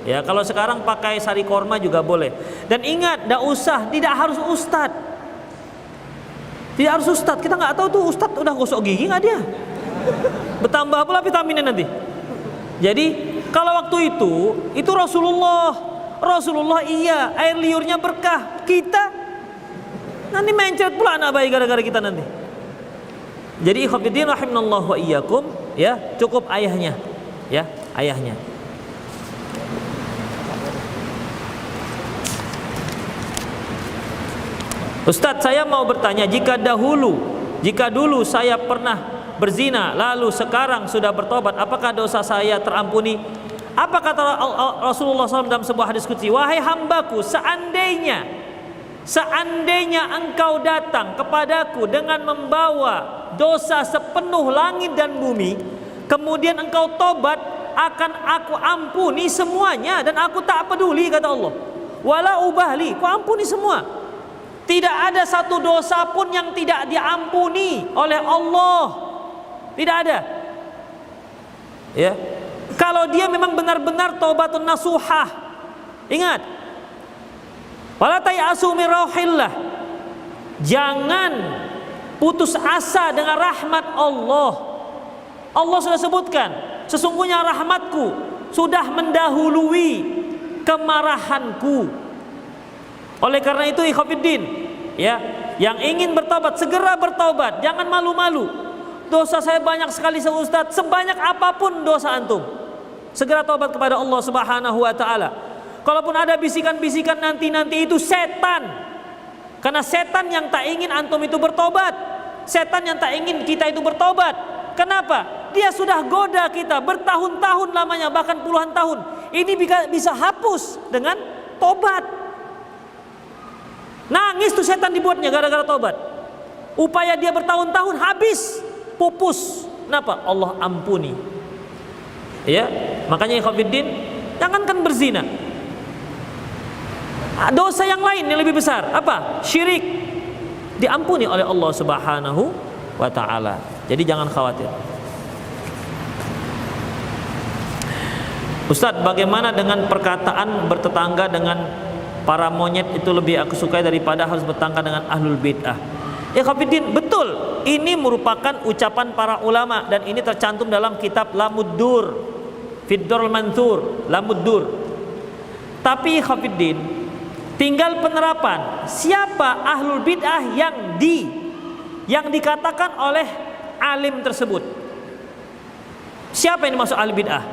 Ya, kalau sekarang pakai sari korma juga boleh. Dan ingat, tidak harus ustad. Tidak harus ustad. Kita nggak tahu tuh ustad udah gosok gigi nggak dia. Bertambah pula vitaminnya nanti. Jadi kalau waktu itu Rasulullah iya, air liurnya berkah. Kita nanti mencret pula anak bayi gara-gara kita nanti. Jadi ikhwatiddin rahimanallahu wa iyyakum, ya, cukup ayahnya. Ya, ayahnya. Ustadz, saya mau bertanya, jika dulu saya pernah berzina, lalu sekarang sudah bertobat, apakah dosa saya terampuni? Apa kata Rasulullah SAW dalam sebuah hadis qudsi? Wahai hambaku, seandainya engkau datang kepadaku dengan membawa dosa sepenuh langit dan bumi, kemudian engkau tobat, akan aku ampuni semuanya dan aku tak peduli, kata Allah. Wala ubahli, aku ampuni semua. Tidak ada satu dosa pun yang tidak diampuni oleh Allah. Tidak ada. Ya. Kalau dia memang benar-benar taubatun nasuhah. Ingat. Wala tayasu min rauhillah. Jangan putus asa dengan rahmat Allah. Allah sudah sebutkan, sesungguhnya rahmatku sudah mendahului kemarahanku. Oleh karena itu ikhwatiddin, ya, yang ingin bertobat segera bertobat, jangan malu-malu. Dosa saya banyak sekali Ustaz, sebanyak apapun dosa antum, segera tobat kepada Allah Subhanahu wa taala. Kalaupun ada bisikan-bisikan nanti itu setan. Karena setan yang tak ingin antum itu bertobat. Setan yang tak ingin kita itu bertobat. Kenapa? Dia sudah goda kita bertahun-tahun lamanya, bahkan puluhan tahun. Ini bisa hapus dengan tobat. Nangis tuh setan dibuatnya gara-gara tobat. Upaya dia bertahun-tahun habis, pupus. Kenapa? Allah ampuni. Ya, makanya ikhwatiddin, jangankan berzina. Dosa yang lain yang lebih besar, apa? Syirik, diampuni oleh Allah Subhanahu wa taala. Jadi jangan khawatir. Ustadz, bagaimana dengan perkataan bertetangga dengan para monyet itu lebih aku sukai daripada harus bertetangga dengan ahlul bid'ah? Ya khafidin, betul. Ini merupakan ucapan para ulama dan ini tercantum dalam kitab Lamuddur, Fiddurul Manthur, Lamuddur. Tapi khafidin, tinggal penerapan siapa ahlul bid'ah yang dikatakan oleh alim tersebut. Siapa yang dimaksud ahlul bid'ah?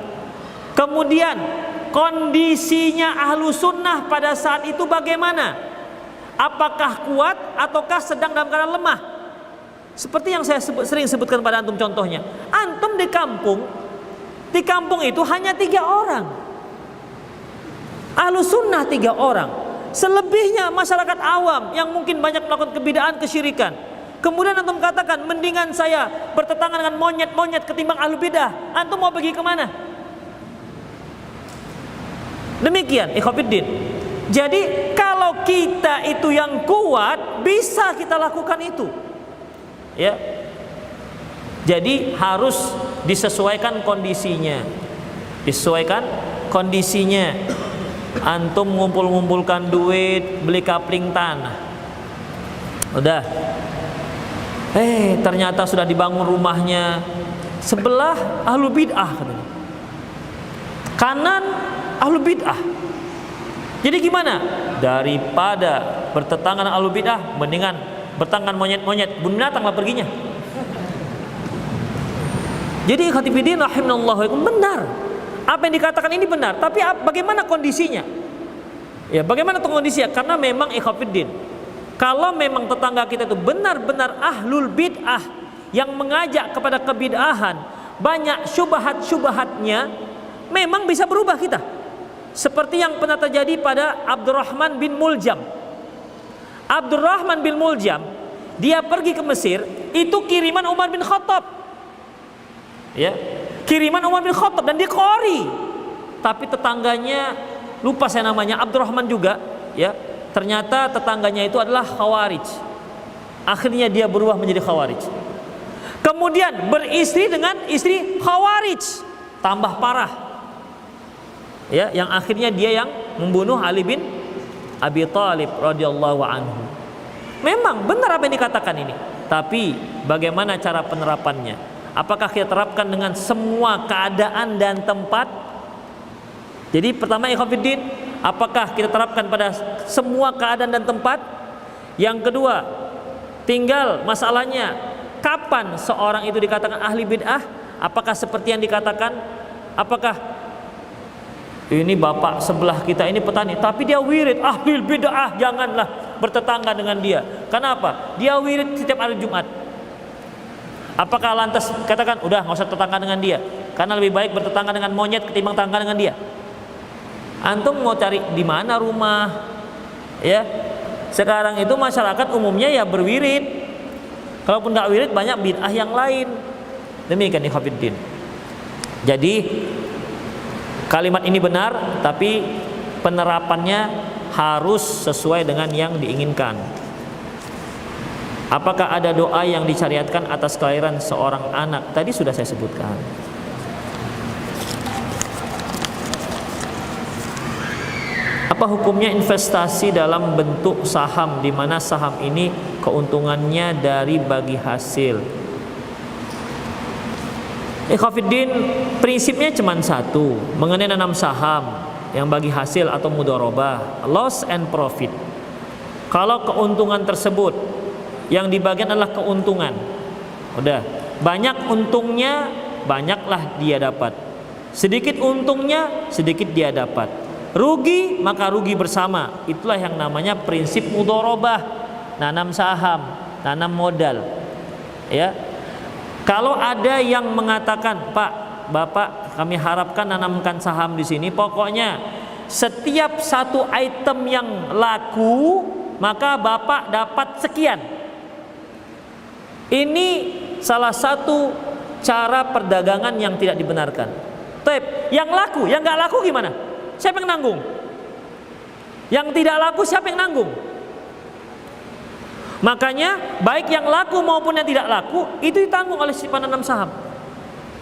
Kemudian kondisinya ahlu sunnah pada saat itu bagaimana? Apakah kuat ataukah sedang dalam keadaan lemah? Seperti yang saya sering sebutkan pada antum contohnya. Antum di kampung itu hanya 3 orang. Ahlu sunnah 3 orang. Selebihnya masyarakat awam yang mungkin banyak melakukan kebidaan, kesyirikan. Kemudian antum katakan, mendingan saya bertetangga dengan monyet-monyet ketimbang ahlu bidah. Antum mau pergi kemana? Demikian ikhwatiddin. Jadi kalau kita itu yang kuat, bisa kita lakukan itu. Ya. Jadi harus disesuaikan kondisinya. Disesuaikan kondisinya. Antum ngumpulkan duit, beli kapling tanah. Udah. Ternyata sudah dibangun rumahnya sebelah ahlu bid'ah katanya. Kanan ahlu bid'ah. Jadi gimana? Daripada bertetangga dengan ahlu bid'ah, mendingan bertetangga monyet-monyet, binatanglah perginya. Jadi khatibidin rahimanallahu benar. Apa yang dikatakan ini benar, tapi bagaimana kondisinya? Ya, bagaimana kondisinya? Karena memang ikhwatiddin, kalau memang tetangga kita itu benar-benar ahlul bid'ah yang mengajak kepada kebid'ahan, banyak syubhat-syubhatnya, memang bisa berubah kita. Seperti yang pernah terjadi pada Abdurrahman bin Muljam. Abdurrahman bin Muljam, dia pergi ke Mesir, itu kiriman Umar bin Khattab. Ya, kiriman Umar bin Khattab, dan dia qori. tapi tetangganya lupa saya namanya, Abdurrahman juga, ya. Ternyata tetangganya itu adalah Khawarij. Akhirnya dia berubah menjadi Khawarij. Kemudian beristri dengan istri Khawarij, tambah parah. Ya, yang akhirnya dia yang membunuh Ali bin Abi Thalib radhiyallahu anhu. Memang benar apa yang dikatakan ini, tapi bagaimana cara penerapannya? Apakah kita terapkan dengan semua keadaan dan tempat? Jadi pertama, ikhwatiddin, apakah kita terapkan pada semua keadaan dan tempat? Yang kedua, tinggal masalahnya kapan seorang itu dikatakan ahli bid'ah? Apakah seperti yang dikatakan? Apakah ini bapak sebelah kita ini petani, tapi dia wirid ahli bid'ah, janganlah bertetangga dengan dia. Kenapa? Dia wirid setiap hari Jumat. Apakah lantas katakan udah nggak usah tetangga dengan dia, karena lebih baik bertetangga dengan monyet ketimbang tetangga dengan dia? Antum mau cari di mana rumah? Ya, sekarang itu masyarakat umumnya ya berwirid. Kalaupun nggak wirid, banyak bid'ah yang lain. Demikian ikhwatiddin. Jadi kalimat ini benar, tapi penerapannya harus sesuai dengan yang diinginkan. Apakah ada doa yang disyariatkan atas kelahiran seorang anak? Tadi sudah saya sebutkan. Apa hukumnya investasi dalam bentuk saham, di mana saham ini keuntungannya dari bagi hasil? Ikhwatiddin, prinsipnya cuma satu mengenai nanam saham yang bagi hasil atau mudharabah, loss and profit. Kalau keuntungan tersebut yang dibagian adalah keuntungan, udah banyak untungnya, banyaklah dia dapat. Sedikit untungnya, sedikit dia dapat. Rugi, maka rugi bersama. Itulah yang namanya prinsip mudharabah, nanam saham, nanam modal. Ya. Kalau ada yang mengatakan, "Pak, Bapak, kami harapkan nanamkan saham di sini. Pokoknya setiap satu item yang laku, maka Bapak dapat sekian." Ini salah satu cara perdagangan yang tidak dibenarkan. Tapi yang laku, yang nggak laku gimana? Siapa yang nanggung? Yang tidak laku siapa yang nanggung? Makanya baik yang laku maupun yang tidak laku itu ditanggung oleh si penanam saham.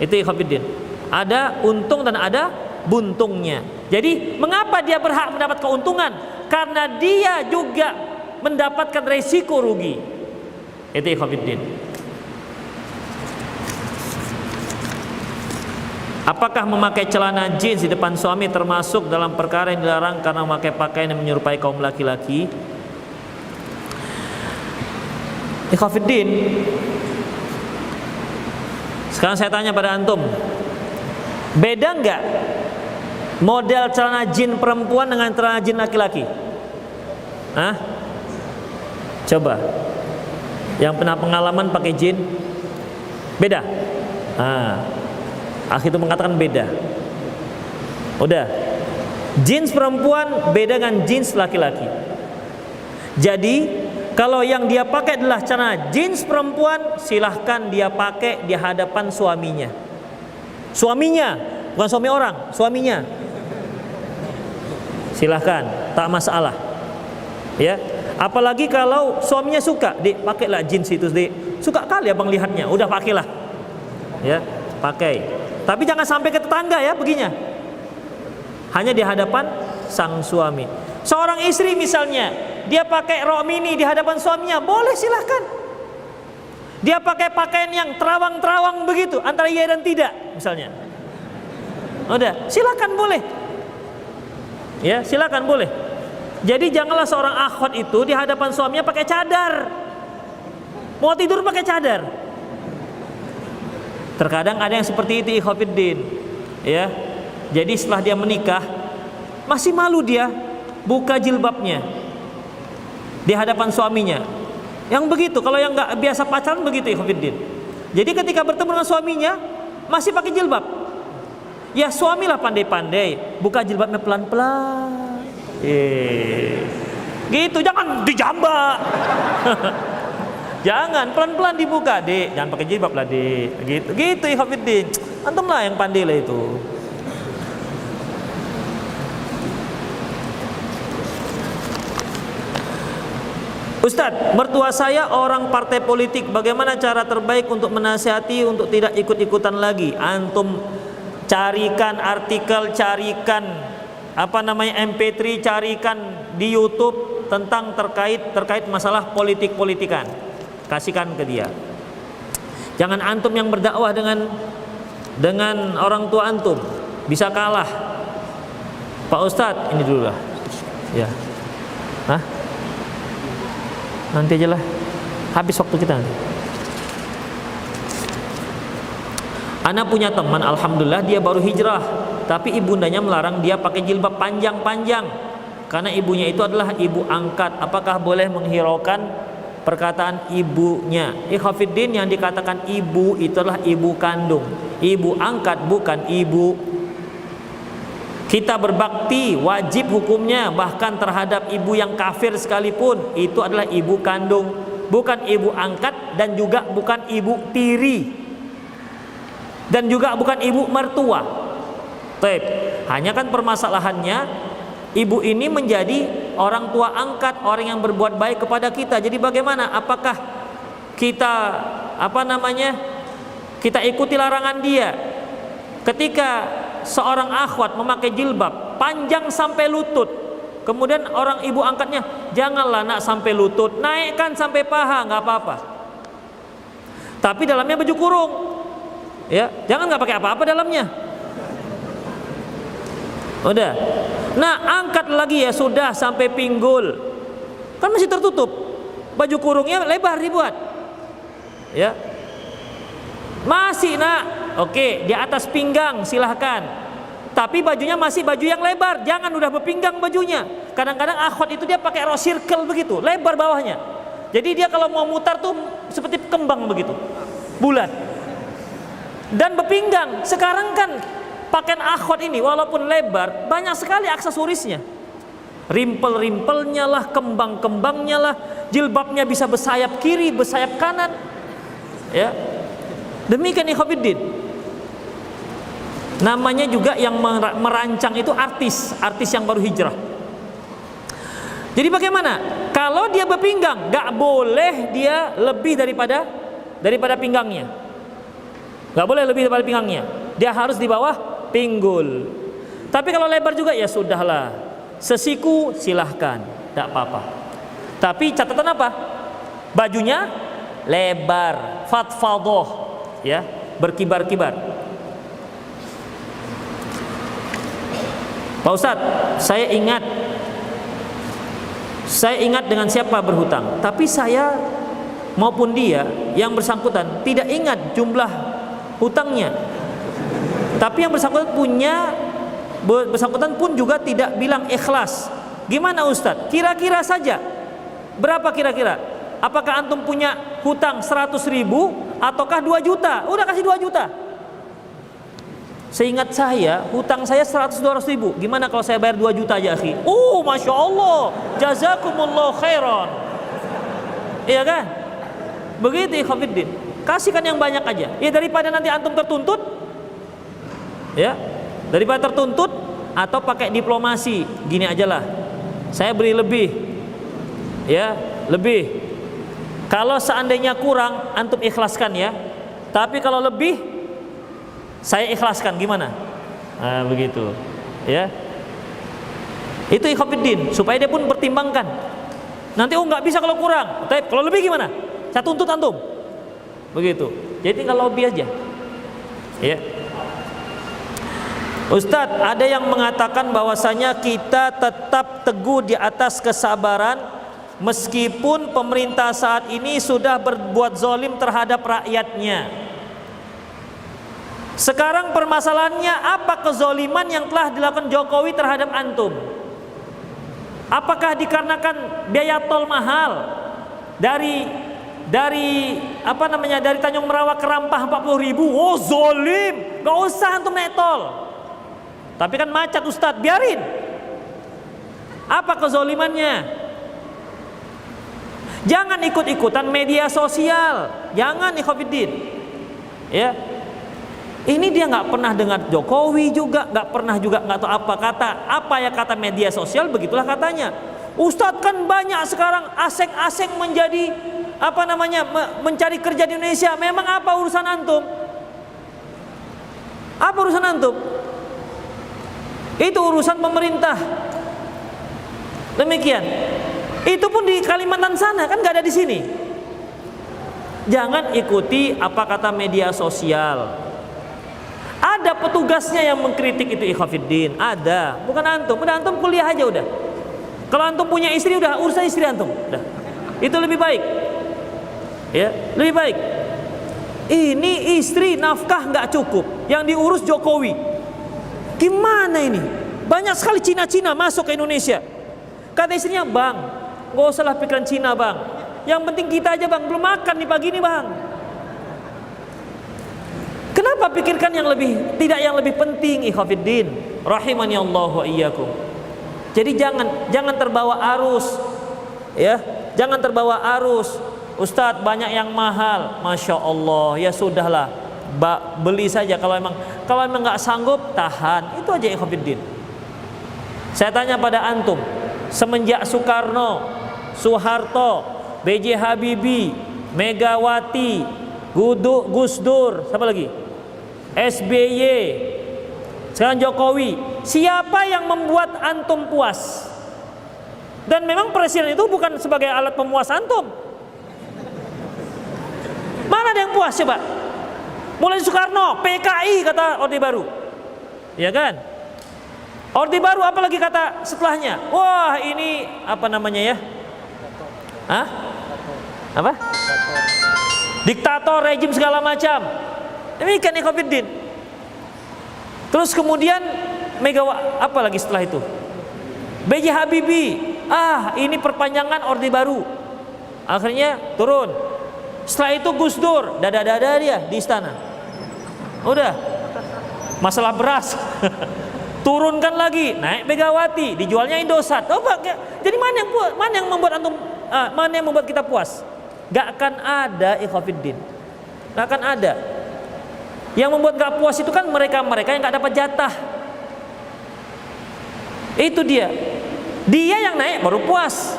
Itu ikhwatiddin. Ada untung dan ada buntungnya. Jadi mengapa dia berhak mendapat keuntungan? Karena dia juga mendapatkan resiko rugi. Itu ikhwatiddin. Apakah memakai celana jeans di depan suami termasuk dalam perkara yang dilarang karena memakai pakaian yang menyerupai kaum laki-laki? Ikhwatiddin, sekarang saya tanya pada antum, beda enggak model celana jeans perempuan dengan celana jeans laki-laki? Hah? Coba, yang pernah pengalaman pakai jeans, beda? Akhi itu mengatakan beda. Udah, jeans perempuan beda dengan jeans laki-laki. Jadi kalau yang dia pakai adalah celana jeans perempuan, silahkan dia pakai di hadapan suaminya. Suaminya, bukan suami orang, suaminya. Silahkan, tak masalah. Ya, apalagi kalau suaminya suka, "Dik, pakailah jeans itu, Dik. Suka kali abang lihatnya, udah pakailah." Ya, pakai. Tapi jangan sampai ke tetangga ya beginya. Hanya di hadapan sang suami. Seorang istri misalnya, dia pakai rok mini di hadapan suaminya, boleh silahkan. Dia pakai pakaian yang terawang-terawang begitu, antara iya dan tidak misalnya. Udah, silakan boleh. Ya, silakan boleh. Jadi janganlah seorang akhwat itu di hadapan suaminya pakai cadar. Mau tidur pakai cadar. Terkadang ada yang seperti itu ikhwatiddin. Ya. Jadi setelah dia menikah, masih malu dia buka jilbabnya di hadapan suaminya. Yang begitu, kalau yang nggak biasa pacaran begitu ikhwatiddin. Jadi ketika bertemu dengan suaminya masih pakai jilbab. Ya suamilah pandai-pandai, buka jilbabnya pelan-pelan. Gitu, jangan dijambak. Jangan, pelan-pelan dibuka, Dek. Jangan pakai jilbab lah, Dek. Gitu ikhwatiddin. Antum lah yang pandai lah itu. Ustadz, mertua saya orang partai politik, bagaimana cara terbaik untuk menasihati untuk tidak ikut-ikutan lagi? Antum carikan artikel, carikan MP3, carikan di YouTube tentang terkait masalah politik-politikan. Kasihkan ke dia. Jangan antum yang berdakwah dengan orang tua antum, bisa kalah. Pak Ustadz, ini dulu lah. Ya. Hah? Nanti aja lah, habis waktu kita nanti. Ana punya teman, alhamdulillah dia baru hijrah, tapi ibundanya melarang dia pakai jilbab panjang-panjang karena ibunya itu adalah ibu angkat. Apakah boleh menghiraukan perkataan ibunya? Ikhwafiddin, yang dikatakan ibu itu adalah ibu kandung. Ibu angkat bukan ibu. Kita berbakti wajib hukumnya, bahkan terhadap ibu yang kafir sekalipun, itu adalah ibu kandung, bukan ibu angkat, dan juga bukan ibu tiri, dan juga bukan ibu mertua. Baik, hanya kan permasalahannya ibu ini menjadi orang tua angkat, orang yang berbuat baik kepada kita. Jadi bagaimana? Apakah kita kita ikuti larangan dia ketika seorang akhwat memakai jilbab panjang sampai lutut, kemudian orang ibu angkatnya, janganlah nak sampai lutut, naikkan sampai paha, nggak apa-apa, tapi dalamnya baju kurung, ya, jangan nggak pakai apa-apa dalamnya. Udah, nah angkat lagi ya sudah sampai pinggul, kan masih tertutup, baju kurungnya lebar dibuat, ya. Masih nak, oke, di atas pinggang silahkan, tapi bajunya masih baju yang lebar, jangan udah berpinggang bajunya. Kadang-kadang akhwat itu dia pakai rose circle begitu, lebar bawahnya, jadi dia kalau mau mutar tuh seperti kembang begitu, bulat dan berpinggang. Sekarang kan pakaian akhwat ini walaupun lebar, banyak sekali aksesorisnya, rimpel-rimpelnya lah, kembang-kembangnya lah, jilbabnya bisa bersayap kiri, bersayap kanan, ya. Demikian ikhwatiddin. Namanya juga yang merancang itu artis yang baru hijrah. Jadi bagaimana? Kalau dia berpinggang, nggak boleh dia lebih daripada pinggangnya. Nggak boleh lebih daripada pinggangnya. Dia harus di bawah pinggul. Tapi kalau lebar juga ya sudahlah. Sesiku silahkan, nggak apa-apa. Tapi catatan apa? Bajunya lebar, fatfadoh. Ya, berkibar-kibar. Pak Ustadz, saya ingat dengan siapa berhutang, tapi saya maupun dia yang bersangkutan tidak ingat jumlah hutangnya. Tapi yang bersangkutan pun juga tidak bilang ikhlas. Gimana Ustadz? Kira-kira saja, berapa kira-kira? Apakah antum punya hutang 100.000 ataukah 2 juta? Udah kasih 2 juta. Seingat saya hutang saya 100-200.000. Gimana kalau saya bayar 2 juta aja, akhi? Oh, masya Allah, jazakumullah khairan. Iya kan? Begitu ikhwatiddin. Kasihkan yang banyak aja. Ya daripada nanti antum tertuntut. Ya, daripada tertuntut atau pakai diplomasi. Gini aja lah, saya beri lebih. Ya, lebih. Kalau seandainya kurang, antum ikhlaskan ya. Tapi kalau lebih, saya ikhlaskan. Gimana? Nah, begitu. Ya. Itu ikhwatiddin, supaya dia pun pertimbangkan. Nanti nggak bisa kalau kurang. Tapi kalau lebih gimana? Saya tuntut antum. Begitu. Jadi tinggal lobby aja. Ya. Ustadz, ada yang mengatakan bahwasanya kita tetap teguh di atas kesabaran meskipun pemerintah saat ini sudah berbuat zalim terhadap rakyatnya. Sekarang permasalahannya, apa kezaliman yang telah dilakukan Jokowi terhadap antum? Apakah dikarenakan biaya tol mahal dari Tanjung Merawa ke Rampah 40.000? Oh zalim, gak usah antum naik tol. Tapi kan macet Ustadz, biarin. Apa kezalimannya? Jangan ikut-ikutan media sosial, jangan ikhwatiddin. Ya, ini dia nggak pernah dengar Jokowi juga, nggak pernah juga nggak tahu apa ya kata media sosial, begitulah katanya. Ustadz kan banyak sekarang asing-asing menjadi mencari kerja di Indonesia. Memang apa urusan antum? Apa urusan antum? Itu urusan pemerintah. Demikian. Itu pun di Kalimantan sana, kan nggak ada di sini. Jangan ikuti apa kata media sosial. Ada petugasnya yang mengkritik itu, ikhwatiddin. Ada, bukan antum. Udah antum kuliah aja udah. Kalau antum punya istri, udah urusan istri antum. Udah. Itu lebih baik. Ya, lebih baik. Ini istri nafkah nggak cukup, yang diurus Jokowi. Gimana ini? Banyak sekali Cina-Cina masuk ke Indonesia. Kata istrinya, bang, gak usahlah pikiran Cina bang. Yang penting kita aja bang, belum makan nih pagi ini bang. Kenapa pikirkan yang tidak yang lebih penting, ikhwatiddin rahimani Allah wa iyyakum. Jadi jangan terbawa arus, ya. Jangan terbawa arus. Ustadz banyak yang mahal, masya Allah, ya sudahlah, beli saja. Kalau emang nggak sanggup, tahan. Itu aja, ikhwatiddin. Saya tanya pada antum, semenjak Soekarno, Soeharto, B.J. Habibie, Megawati, Gus Dur, siapa lagi? SBY, sekarang Jokowi, siapa yang membuat antum puas? Dan memang presiden itu bukan sebagai alat pemuas antum. Mana ada yang puas coba? Mulai Soekarno, PKI kata Orde Baru, ya kan? Orde Baru apalagi kata setelahnya? Wah ini apa namanya ya? Hah? Apa? Diktator, rejim segala macam. Demikian ikhwatiddin. Terus kemudian apa lagi setelah itu? B.J. Habibie. Ini perpanjangan Orde Baru. Akhirnya turun. Setelah itu Gus Dur, dada-dada dia di istana. Udah. Masalah beras. Turunkan lagi, naik Megawati, dijualnya Indosat. Jadi mana yang membuat antum mana yang membuat kita puas? Gak akan ada, ikhwatiddin. Gak akan ada. Yang membuat gak puas itu kan mereka-mereka yang gak dapat jatah. Itu dia. Dia yang naik baru puas.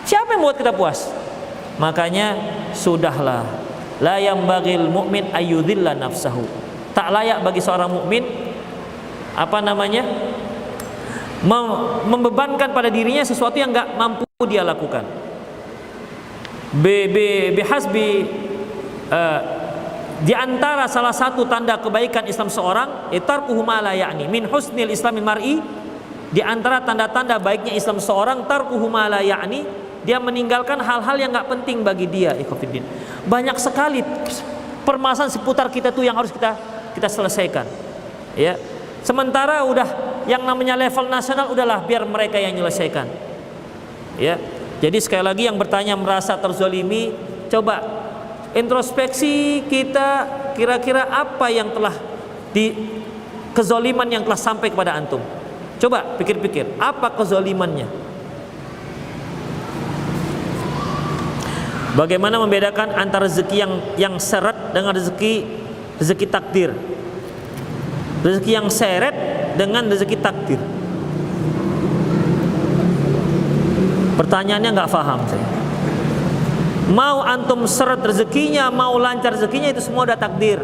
Siapa yang membuat kita puas? Makanya sudahlah. La yambagil mu'min ayyudhilla nafsahu. Tak layak bagi seorang mukmin membebankan pada dirinya sesuatu yang gak mampu dia lakukan. Bihasbi di antara salah satu tanda kebaikan Islam seorang, tarkuhu ma la ya'ni min husnil islamil mar'i. Di antara tanda-tanda baiknya Islam seorang, tarkuhu ma la ya'ni, dia meninggalkan hal-hal yang enggak penting bagi dia, ikhwatiddin. Banyak sekali permasalahan seputar kita tuh yang harus kita selesaikan. Ya. Sementara udah yang namanya level nasional, udahlah biar mereka yang menyelesaikan. Ya. Jadi sekali lagi yang bertanya merasa terzalimi, coba introspeksi kita, kira-kira apa yang telah kezaliman yang telah sampai kepada antum. Coba pikir-pikir, apa kezalimannya? Bagaimana membedakan antara rezeki yang seret dengan rezeki takdir? Rezeki yang seret dengan rezeki takdir. Pertanyaannya nggak paham saya. Mau antum seret rezekinya, mau lancar rezekinya, itu semua udah takdir.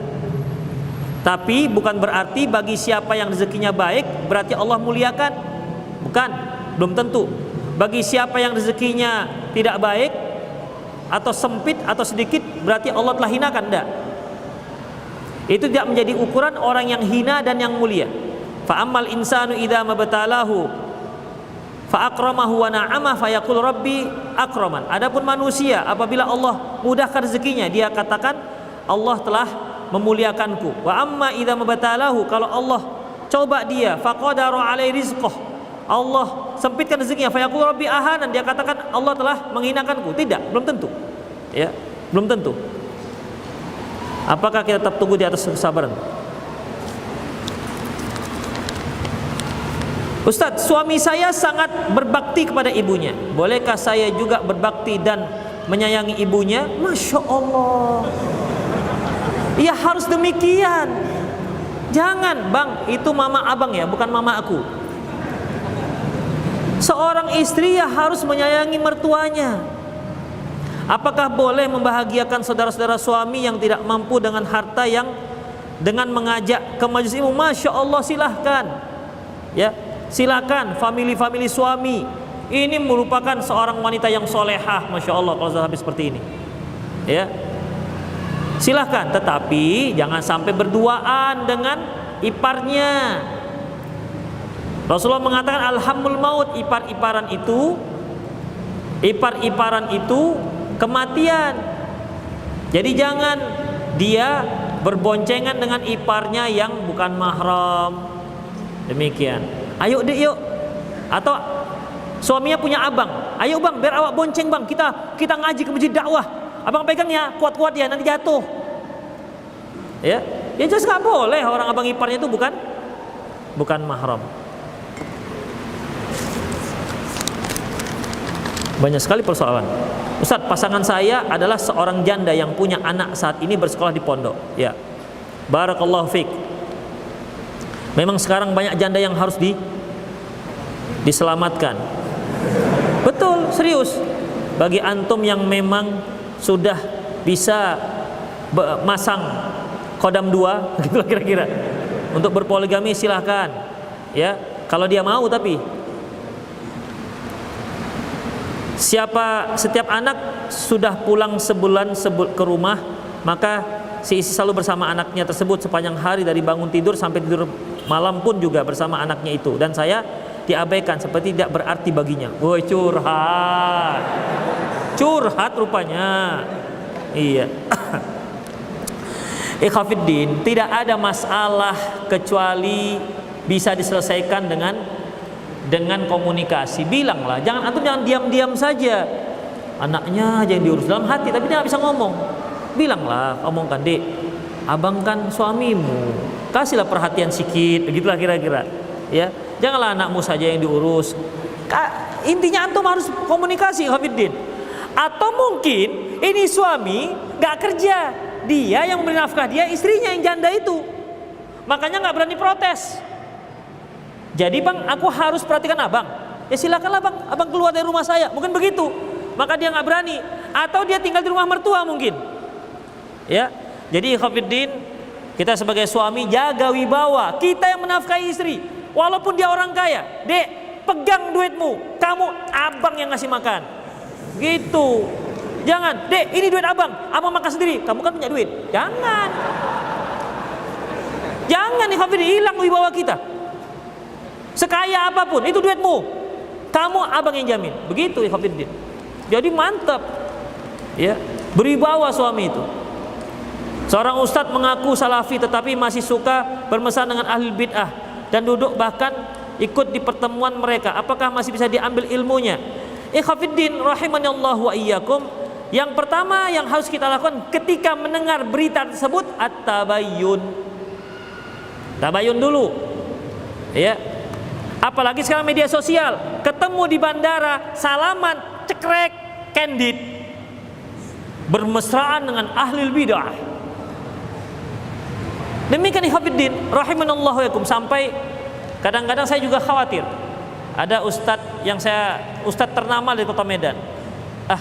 Tapi bukan berarti bagi siapa yang rezekinya baik berarti Allah muliakan. Bukan, belum tentu. Bagi siapa yang rezekinya tidak baik atau sempit atau sedikit berarti Allah telah hinakan. Enggak. Itu tidak menjadi ukuran orang yang hina dan yang mulia. Fa ammal insanu idza mabtalahu fa akramahu wa na'ama fa yaqul rabbi akraman. Adapun manusia apabila Allah mudahkan rezekinya, dia katakan Allah telah memuliakanku. Wa amma idza mabtalahu, kalau Allah coba dia, faqadara alai rizqah, Allah sempitkan rezekinya, fa yaqul rabbi ahanan, dia katakan Allah telah menghinakanku. Tidak, belum tentu. Ya, belum tentu. Apakah kita tetap tunggu di atas kesabaran? Ustadz, suami saya sangat berbakti kepada ibunya. Bolehkah saya juga berbakti dan menyayangi ibunya? Masya Allah. Ya harus demikian. Jangan, bang, itu mama abang ya, bukan mama aku. Seorang istri ya harus menyayangi mertuanya. Apakah boleh membahagiakan saudara-saudara suami yang tidak mampu dengan harta yang dengan mengajak ke majelis ilmu? Masya Allah, silahkan. Ya, silakan famili-famili suami. Ini merupakan seorang wanita yang solehah, masya Allah kalau sampai seperti ini. Ya, silahkan. Tetapi jangan sampai berduaan dengan iparnya. Rasulullah mengatakan alhamul maut, ipar-iparan itu kematian. Jadi jangan dia berboncengan dengan iparnya yang bukan mahram. Demikian. Ayo dek yuk. Atau suaminya punya abang. Ayo bang, biar awak bonceng bang. Kita ngaji ke masjid dakwah. Abang pegang ya, kuat-kuat ya, nanti jatuh. Ya, ya jelas nggak boleh orang abang iparnya itu bukan mahram. Banyak sekali persoalan. Ustaz, pasangan saya adalah seorang janda yang punya anak saat ini bersekolah di pondok. Ya, barakallahu fiik. Memang sekarang banyak janda yang harus diselamatkan. Betul, serius. Bagi antum yang memang sudah bisa masang kodam 2 gitu kira-kira untuk berpoligami, silahkan. Ya, kalau dia mau. Tapi setiap anak sudah pulang sebulan ke rumah, maka si istri selalu bersama anaknya tersebut sepanjang hari, dari bangun tidur sampai tidur malam pun juga bersama anaknya itu. Dan saya diabaikan seperti tidak berarti baginya. Woi, curhat rupanya. Iya. Ikhwafiddin, tidak ada masalah kecuali bisa diselesaikan dengan komunikasi. Bilanglah, jangan diam-diam saja. Anaknya aja yang diurus dalam hati, tapi dia nggak bisa ngomong. Bilanglah, omongkan, dek, abang kan suamimu, kasihlah perhatian sedikit, begitulah kira-kira. Ya, janganlah anakmu saja yang diurus. Intinya antum harus komunikasi, Hafiddin. Atau mungkin ini suami nggak kerja, dia yang memberi nafkah, dia istrinya yang janda itu, makanya nggak berani protes. Jadi bang, aku harus perhatikan abang. Ya silakanlah bang, abang keluar dari rumah saya. Mungkin begitu. Maka dia nggak berani. Atau dia tinggal di rumah mertua mungkin. Ya. Jadi Hafiddin, kita sebagai suami jaga wibawa. Kita yang menafkahi istri. Walaupun dia orang kaya. Dek, pegang duitmu. Kamu abang yang ngasih makan. Gitu. Jangan, dek, ini duit abang. Abang makan sendiri. Kamu kan punya duit. Jangan. Jangan nih Hafiddin, hilang wibawa kita. Sekaya apapun itu duitmu, kamu abang yang jamin. Begitu ya Hafiddin. Jadi mantap. Ya, beribawa suami itu. Seorang ustadz mengaku salafi tetapi masih suka bermesra dengan ahli bid'ah dan duduk bahkan ikut di pertemuan mereka. Apakah masih bisa diambil ilmunya? Hafiddin rahimanallahu wa iyyakum. Yang pertama yang harus kita lakukan ketika mendengar berita tersebut, at-tabayyun. Tabayyun dulu. Ya. Apalagi sekarang media sosial, ketemu di bandara, salaman, cekrek, candid, bermesraan dengan ahli bid'ah. Demikian Hafiddin rahimanallahu yakum. Sampai kadang-kadang saya juga khawatir. Ada ustadz ternama di kota Medan.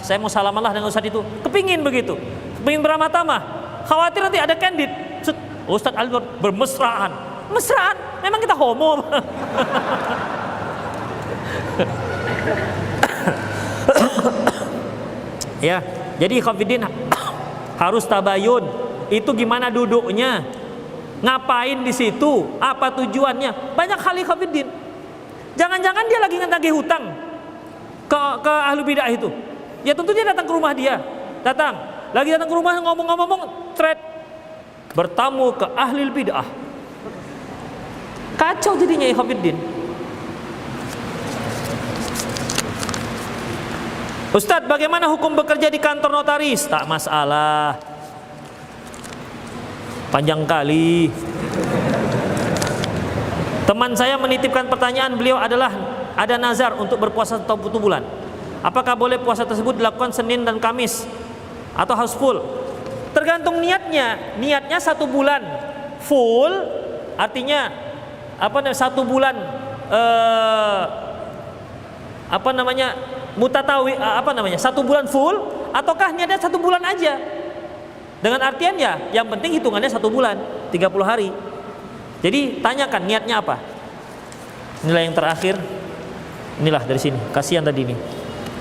Saya mau salamanlah dengan ustadz itu. Kepingin begitu, kepingin beramah-tamah. Khawatir nanti ada candid. Ustadz Ali bermesraan. Mesraan, memang kita homo. Ya, jadi Hafiddin harus tabayun. Itu gimana duduknya, ngapain di situ, apa tujuannya, banyak hal Hafiddin. Jangan-jangan dia lagi nagih hutang ke ahli bidah itu. Ya tentu dia datang ke rumah dia, datang ke rumah ngomong-ngomong, thread bertamu ke ahli bidah. Kacau jadinya Hafiddin. Ustadz, bagaimana hukum bekerja di kantor notaris? Tak masalah. Panjang kali. Teman saya menitipkan pertanyaan, beliau ada nazar untuk berpuasa 1 bulan. Apakah boleh puasa tersebut dilakukan Senin dan Kamis atau harus full? Tergantung niatnya. Niatnya 1 bulan full, artinya 1 bulan apa namanya mutatawi, apa namanya 1 bulan full, ataukah niatnya 1 bulan aja? Dengan artian ya, yang penting hitungannya 1 bulan, 30 hari. Jadi tanyakan niatnya apa. Inilah yang terakhir. Inilah dari sini. Kasihan tadi ini.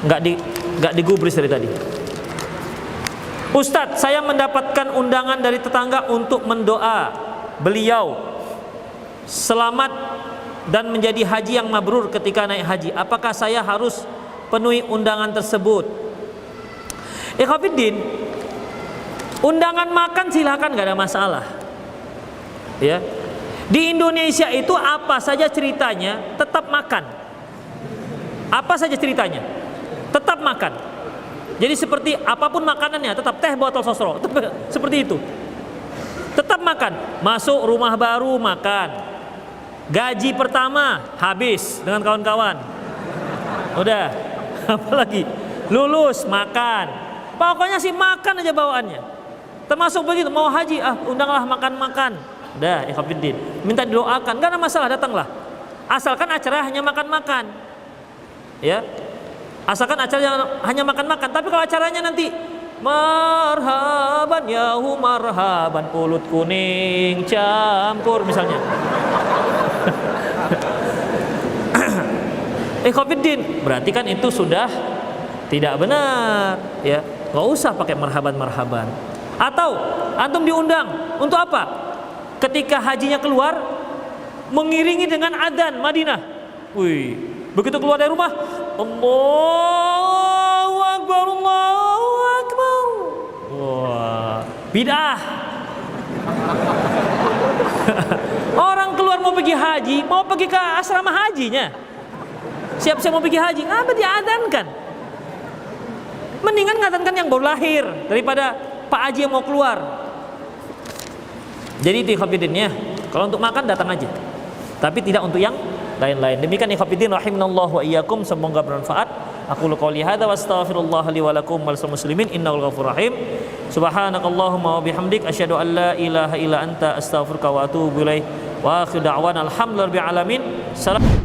Nggak digubris dari tadi. Ustadz, saya mendapatkan undangan dari tetangga untuk mendoa beliau selamat dan menjadi haji yang mabrur ketika naik haji. Apakah saya harus penuhi undangan tersebut? Ikhwatiddin, undangan makan silakan, nggak ada masalah. Ya, di Indonesia itu apa saja ceritanya tetap makan. Apa saja ceritanya tetap makan. Jadi seperti apapun makanannya, tetap teh botol sosro, seperti itu. Tetap makan. Masuk rumah baru makan. Gaji pertama habis dengan kawan-kawan. Udah, apalagi lulus makan. Pokoknya sih makan aja bawaannya. Termasuk begitu, mau haji, undanglah makan-makan. Udah, ikhwatiddin, minta didoakan, gak ada masalah, datanglah. Asalkan acara hanya makan-makan. Ya. Asalkan acaranya hanya makan-makan. Tapi kalau acaranya nanti marhaban yahu marhaban pulut kuning campur misalnya. Ikhwatiddin, berarti kan itu sudah tidak benar, ya. Nggak usah pakai marhaban-marhaban. Atau antum diundang untuk apa? Ketika hajinya keluar, mengiringi dengan adzan Madinah. Wih, begitu keluar dari rumah, Allahu Akbar, Allahu Akbar. Wah, bid'ah. Orang keluar mau pergi haji, mau pergi ke asrama hajinya, siap-siap mau pergi haji, ngapa diadzankan? Mendingan ngadzankan yang baru lahir daripada Pak Haji yang mau keluar. Jadi itu ikhwatiddin ya. Kalau untuk makan datang aja, tapi tidak untuk yang lain-lain. Demikian ikhwatiddin rahimanallahu wa iyyakum, semoga bermanfaat. Aku qouli hadza wa astaghfirullah li wa lakum wal muslimin innahu ghafurur rahim. Subhanakallahumma wa bihamdik asyhadu an la ilaha illa anta astaghfiruka wa atubu ilaik. Wa akhiru da'wana alhamdulillahi rabbil alamin. Salam.